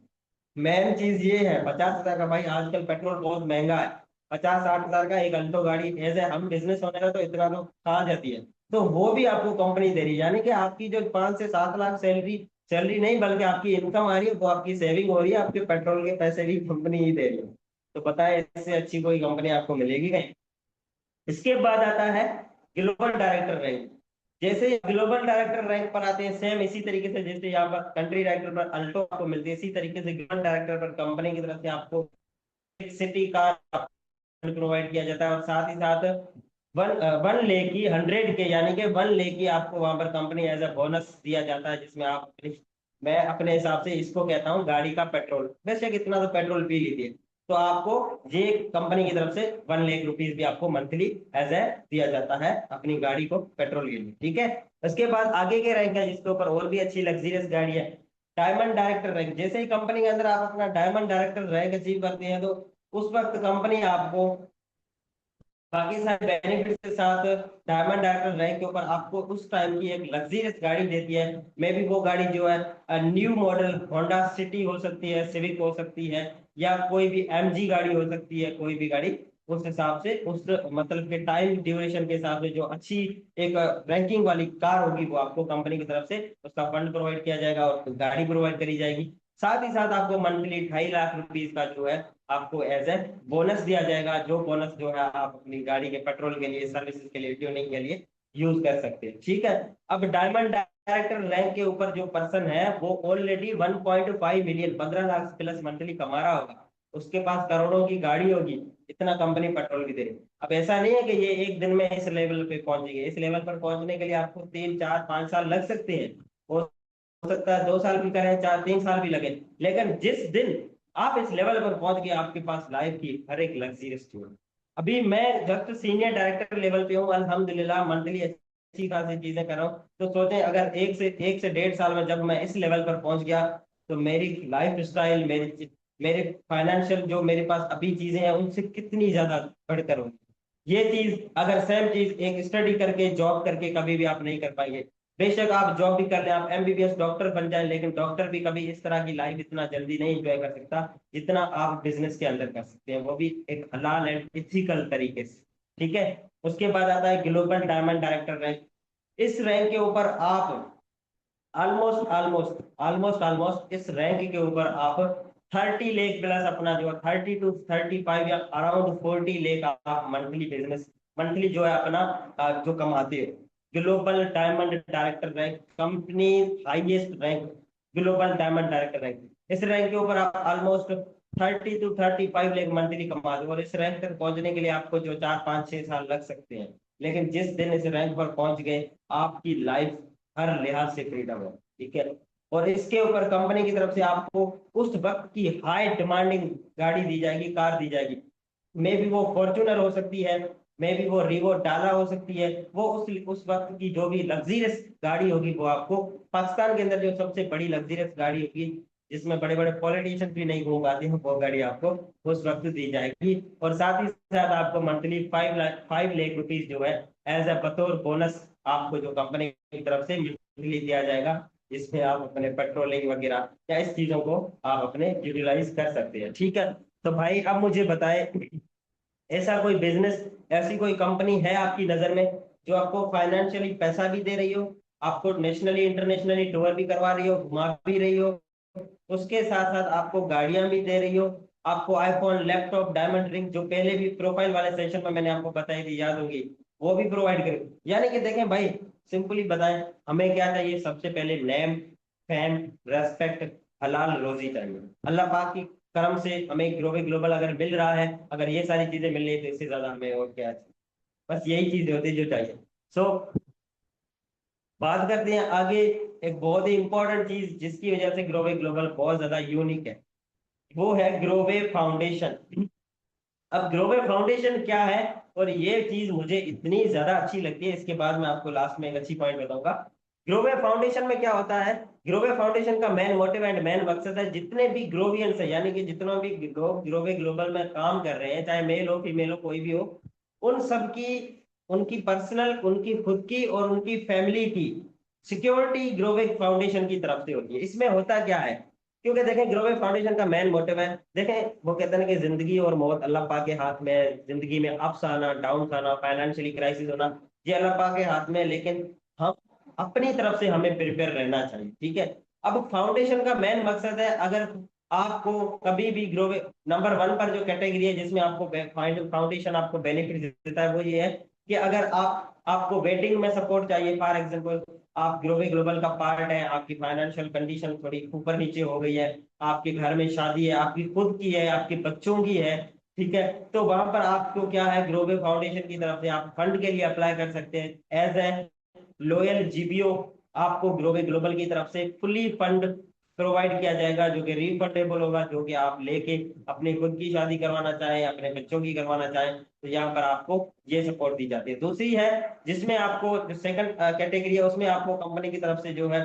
Speaker 1: मेन चीज ये है, 50,000 का भाई, आजकल पेट्रोल बहुत महंगा है। 50-60 हजार का एक अल्टो गाड़ी एज ए हम बिजनेस ओनर है तो इतना तो कहा जाती है, तो वो भी आपको कंपनी दे रही है। यानी कि आपकी जो 5 से 7 लाख सैलरी, सैलरी नहीं बल्कि आपकी इनकम आ रही है, वो आपकी सेविंग हो रही है, आपके पेट्रोल के पैसे भी कंपनी ही दे रही है। तो पता है इससे अच्छी कोई कंपनी आपको मिलेगी कहीं। इसके बाद आता है ग्लोबल डायरेक्टर रैंक। जैसे ग्लोबल डायरेक्टर रैंक पर आते हैं, सेम इसी तरीके से जैसे यहाँ पर कंट्री डायरेक्टर पर अल्टो आपको मिलती है, इसी तरीके से ग्लोबल डायरेक्टर पर कंपनी की तरफ से आपको एक सिटी कार प्रोवाइड किया जाता है, और साथ ही साथ 1 लेख की 100 के, यानी कि 1 लेख की आपको वहां पर कंपनी एज अ बोनस दिया जाता है, जिसमें आप मैं अपने हिसाब से इसको कहता हूँ गाड़ी का पेट्रोल। वैसे कितना तो पेट्रोल पी लीजिए, तो आपको ये कंपनी की तरफ से 1 लाख रुपीज भी आपको मंथली एज ए दिया जाता है अपनी गाड़ी को पेट्रोल के लिए। ठीक है, उसके बाद आगे के रैंक है जिसके ऊपर और भी अच्छी लग्जरियस गाड़ी है, डायमंड डायरेक्टर रैंक। जैसे ही कंपनी के अंदर आप अपना डायमंड डायरेक्टर रैंक अचीव करते हैं, तो उस वक्त कंपनी आपको बाकी सारे बेनिफिट के साथ डायमंड डायरेक्टर रैंक के ऊपर आपको उस टाइम की एक लग्जरियस गाड़ी देती है। मे बी वो गाड़ी जो है न्यू मॉडल होंडा सिटी हो सकती है, सिविक हो सकती है, या कोई भी एमजी गाड़ी हो सकती है, कोई भी गाड़ी उस हिसाब से, उस मतलब के टाइम ड्यूरेशन के हिसाब से जो अच्छी एक रैंकिंग वाली कार होगी, वो आपको कंपनी की तरफ से उसका फंड प्रोवाइड किया जाएगा और गाड़ी प्रोवाइड करी जाएगी। साथ ही साथ आपको मंथली 2.5 लाख रुपीज का जो है आपको एज ए बोनस दिया जाएगा, जो बोनस जो है आप अपनी गाड़ी के पेट्रोल के लिए, सर्विसेज के लिए, ट्यूनिंग के लिए यूज कर सकते हैं। ठीक है, अब डायमंड डायरेक्टर रैंक के ऊपर जो पर्सन है वो already 1.5 million, 15 lakh plus monthly कमा रहा होगा, उसके पास करोड़ों की गाड़ी होगी, इतना कंपनी पेट्रोल की दे रही है। अब ऐसा नहीं है कि ये एक दिन में इस लेवल पे पहुंचेगी, इस लेवल पर पहुंचने के लिए आपको 3 4 5 साल लग सकते हैं, हो सकता है 2 साल भी करें, 4 3 साल भी लगे, लेकिन जिस दिन आप इस लेवल पर पहुंच गए, आपके पास लाइफ की हर एक लग्जरियस चीज। अभी मैं जस्ट सीनियर डायरेक्टर लेवल पे हूँ अल्हम्दुलिल्लाह, मंथली अच्छी खासी चीजें कर रहा हूँ। तो सोचें अगर 1 से 1.5 साल में जब मैं इस लेवल पर पहुंच गया, तो मेरी लाइफ स्टाइल, मेरे फाइनेंशियल जो मेरे पास अभी चीजें हैं उनसे कितनी ज्यादा बढ़कर होगी। ये चीज अगर सेम चीज एक स्टडी करके, जॉब करके कभी भी आप नहीं कर पाएंगे। बेशक आप जॉब भी कर लें, आप एमबीबीएस डॉक्टर बन जाए, लेकिन डॉक्टर भी कभी इस तरह की लाइफ इतना जल्दी नहीं एंजॉय कर सकता जितना आप बिजनेस के अंदर कर सकते हैं, वो भी एक हलाल एंड इथिकल तरीके से। ठीक है, उसके बाद आता है ग्लोबल डायमंड डायरेक्टर रैंक। इस रैंक के ऊपर आप ऑलमोस्ट ऑलमोस्ट ऑलमोस्ट ऑलमोस्ट इस रैंक के ऊपर आप 30 लाख प्लस अपना जो 30 to 35 या अराउंड 40 लाख आप मंथली बिजनेस, मंथली जो है अपना जो कमाते हो। Global diamond director rank, company highest rank, global diamond director rank. इस रैंक के ऊपर आप ऑलमोस्ट 30 to 35 लाख मंथली कमाते हो, और इस रैंक तक पहुंचने के लिए आपको जो 4 5 6 साल लग सकते हैं, लेकिन जिस दिन इस रैंक पर पहुंच गए, आपकी लाइफ हर लिहाज से फ्रीडम है। ठीक है, और इसके ऊपर कंपनी की तरफ से आपको उस वक्त की हाई डिमांडिंग गाड़ी दी जाएगी, कार दी जाएगी। मे बी वो फॉर्च्यूनर हो सकती है, मे बी वो रिवो डाला हो सकती है, वो उस वक्त की जो भी लग्जरियस गाड़ी होगी, वो आपको पाकिस्तान के अंदर जो सबसे बड़ी लग्जरियस गाड़ी होगी, जिसमें बड़े बड़े पॉलिटिशियन भी नहीं घूम पाते हैं, वो गाड़ी आपको उस वक्त दी जाएगी। और साथ ही साथ आपको मंथली 5 लाख रुपीज जो है एज अ बतौर बोनस आपको जो कंपनी की तरफ से मंथली दिया जाएगा, जिसमें आप अपने पेट्रोलिंग वगैरह या इस चीजों को आप अपने यूटिलाइज कर सकते हैं। ठीक है, तो भाई अब मुझे बताएं, ऐसा कोई बिजनेस, ऐसी कोई कंपनी है आपकी नजर में जो आपको फाइनेंशियली पैसा भी दे रही हो, आपको नेशनली इंटरनेशनली टूर भी करवा रही हो, घुमा भी रही हो, उसके साथ साथ आपको गाड़ियां भी दे रही हो, आपको आईफोन, लैपटॉप, डायमंड रिंग, जो पहले भी प्रोफाइल वाले सेशन में मैंने आपको बताई थी, याद होगी, वो भी प्रोवाइड करे। यानी कि देखें भाई, सिंपली बताएं, हमें क्या चाहिए? सबसे पहले नेम, फैम, रेस्पेक्ट, हलाल रोजी चाहिए। अल्लाह पाक की करम से हमें ग्लोबल ग्लोबल अगर मिल रहा है, अगर ये सारी चीजें मिल रही है, तो इससे ज्यादा हमें और क्या चाहिए? बस यही चीज होती है जो चाहिए। सो बात करते हैं आगे, एक बहुत ही इंपॉर्टेंट चीज जिसकी वजह से ग्लोबल ग्लोबल बहुत ज्यादा यूनिक है, वो है ग्लोबे फाउंडेशन। अब ग्लोबल फाउंडेशन क्या है, और ये चीज मुझे इतनी ज्यादा अच्छी लगती है, इसके बाद मैं आपको लास्ट में एक अच्छी पॉइंट बताऊंगा। ग्लोबल फाउंडेशन में क्या होता है? ग्रोवे फाउंडेशन का मेन मोटिव एंड मेन मकसद है, जितने भी ग्रोवियंस है, यानी कि जितना भी लोग ग्रोवे ग्लोबल में काम कर रहे हैं, चाहे मेल हो फीमेल हो कोई भी हो, उन सब की, उनकी पर्सनल, उनकी खुद की और उनकी फैमिली की सिक्योरिटी ग्रोवे फाउंडेशन की तरफ से होती है। इसमें होता क्या है, क्योंकि देखें ग्रोवे फाउंडेशन का मेन मोटिव है, देखें वो कहते हैं कि जिंदगी और मौत अल्लाह पाक के हाथ में है। जिंदगी में अप्स आना, डाउन आना, फाइनेंशियली क्राइसिस होना, ये अल्लाह पाक के हाथ में है, लेकिन हम अपनी तरफ से हमें प्रिपेयर रहना चाहिए, ठीक है। अब फाउंडेशन का मेन मकसद है, अगर आपको कभी भी ग्रोवे नंबर वन पर जो कैटेगरी है जिसमें आपको फाउंडेशन आपको बेनिफिट देता है, वो ये है कि अगर आपको वेडिंग में सपोर्ट चाहिए, फॉर एग्जांपल आप ग्रोवे ग्लोबल का पार्ट है, आपकी फाइनेंशियल कंडीशन थोड़ी ऊपर नीचे हो गई है, आपके घर में शादी है, आपकी खुद की है, आपके बच्चों की है, ठीक है, तो वहां पर आपको क्या है, ग्लोबल फाउंडेशन की तरफ से आप फंड के लिए अप्लाई कर सकते हैं एज ए लॉयल जीबीओ। आपको ग्लोबल ग्लोबल की तरफ से फुली फंड प्रोवाइड किया जाएगा, जो कि रिफंडेबल होगा, जो कि आप लेके अपनी खुद की शादी करवाना चाहें, अपने बच्चों की करवाना चाहें, तो यहाँ पर आपको ये सपोर्ट दी जाती है। दूसरी है जिसमें आपको, जो सेकंड कैटेगरी है, उसमें आपको कंपनी की तरफ से जो है,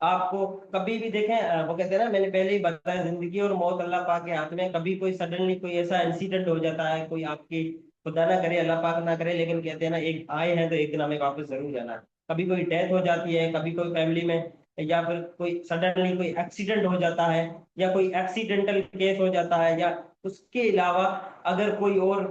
Speaker 1: आपको कभी भी देखें, वो कहते हैं ना, मैंने पहले ही बताया, जिंदगी और मौत अल्लाह पाक के हाथ में। कभी कोई सडनली कोई ऐसा इंसिडेंट हो जाता है, कोई आपकी, खुदा ना करे अल्लाह पाक ना करे, लेकिन कहते हैं ना, एक आए हैं तो एक दिन हमें वापस जरूर जाना है। कभी कोई डेथ हो जाती है, कभी कोई फैमिली में, या फिर कोई सडनली कोई एक्सीडेंट हो जाता है, या कोई एक्सीडेंटल केस हो जाता है, या उसके अलावा अगर कोई और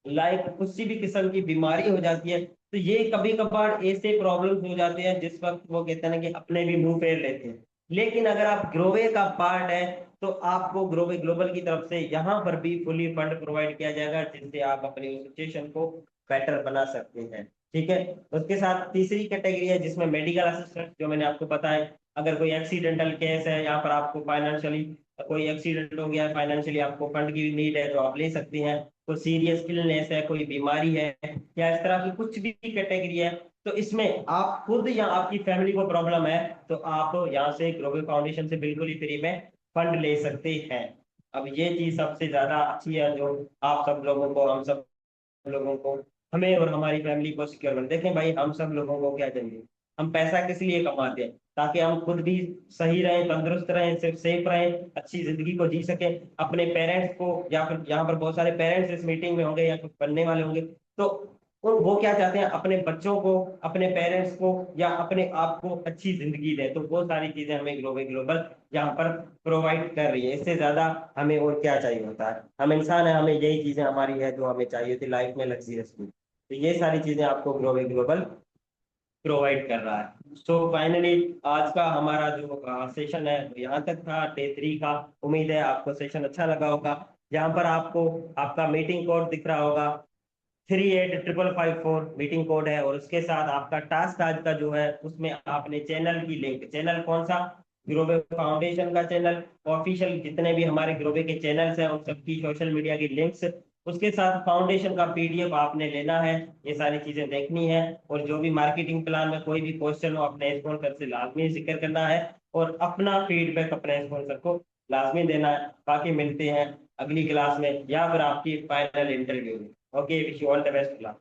Speaker 1: लाइक किसी भी किस्म की बीमारी हो जाती है, तो ये कभी कभार ऐसे प्रॉब्लम्स हो जाते हैं जिस वक्त वो कहते हैं ना कि अपने भी मुंह फेर लेते हैं। लेकिन अगर आप ग्रोवे का पार्ट है, तो आपको ग्रोवे ग्लोबल की तरफ से यहाँ पर भी फुली फंड प्रोवाइड किया जाएगा, जिससे आप अपनी सिचुएशन को बेटर बना सकते हैं, ठीक है। उसके साथ तीसरी कैटेगरी है जिसमें मेडिकल असिस्टेंट, जो मैंने आपको बताया, अगर कोई एक्सीडेंटल केस है, यहाँ पर आपको फाइनेंशियली कोई एक्सीडेंट हो गया, फाइनेंशियली आपको फंड की नीड है, तो आप ले सकते हैं। कोई सीरियस इलनेस है, कोई बीमारी है, या इस तरह की कुछ भी कैटेगरी है, तो इसमें आप खुद या आपकी फैमिली को प्रॉब्लम है, तो आप यहाँ से ग्लोबल फाउंडेशन से बिल्कुल ही फ्री में फंड ले सकते हैं। अब ये चीज सबसे ज्यादा अच्छी है, जो आप सब लोगों को, हम सब लोगों को, हमें और हमारी फैमिली को सिक्योर कर। देखें भाई, हम सब लोगों को क्या चाहिए, हम पैसा किस लिए कमाते हैं, ताकि हम खुद भी सही रहें, तंदुरुस्त रहें, सिर्फ सेफ रहें, अच्छी जिंदगी को जी सकें, अपने पेरेंट्स को, या फिर यहाँ पर बहुत सारे पेरेंट्स इस मीटिंग में होंगे या कुछ बनने वाले होंगे, तो वो क्या चाहते हैं, अपने बच्चों को, अपने पेरेंट्स को, या अपने आप को अच्छी जिंदगी दे। तो वो सारी चीजें हमें ग्लोबल ग्लोबल यहाँ पर प्रोवाइड कर रही है। इससे ज्यादा हमें और क्या चाहिए होता है, हम इंसान है, हमें यही चीजें हमारी है जो हमें चाहिए थी लाइफ में, लग्जरियसली। तो ये सारी चीजें आपको ग्लोबल ग्लोबल प्रोवाइड कर रहा है। सो फाइनली आज का हमारा जो सेशन है वो यहाँ तक था, डे 3 का। उम्मीद है आपको सेशन अच्छा लगा होगा। यहाँ पर आपको आपका मीटिंग कोड दिख रहा होगा, 385554 मीटिंग कोड है, और उसके साथ आपका टास्क आज का जो है, उसमें आपने चैनल की लिंक, चैनल कौन सा, ग्रोवे फाउंडेशन का चैनल, ऑफिशियल जितने भी हमारे ग्रोवे के चैनल्स हैं उन सबकी सोशल मीडिया की लिंक्स, उसके साथ फाउंडेशन का पीडीएफ आपने लेना है, ये सारी चीजें देखनी है। और जो भी मार्केटिंग प्लान में कोई भी क्वेश्चन हो, अपने स्पॉन्सर से लाजमी जिक्र करना है, और अपना फीडबैक अपने स्पॉन्सर को लाजमी देना है। बाकी मिलते हैं अगली क्लास में, या फिर आपकी फाइनल इंटरव्यू में। Okay, wish you all the best class.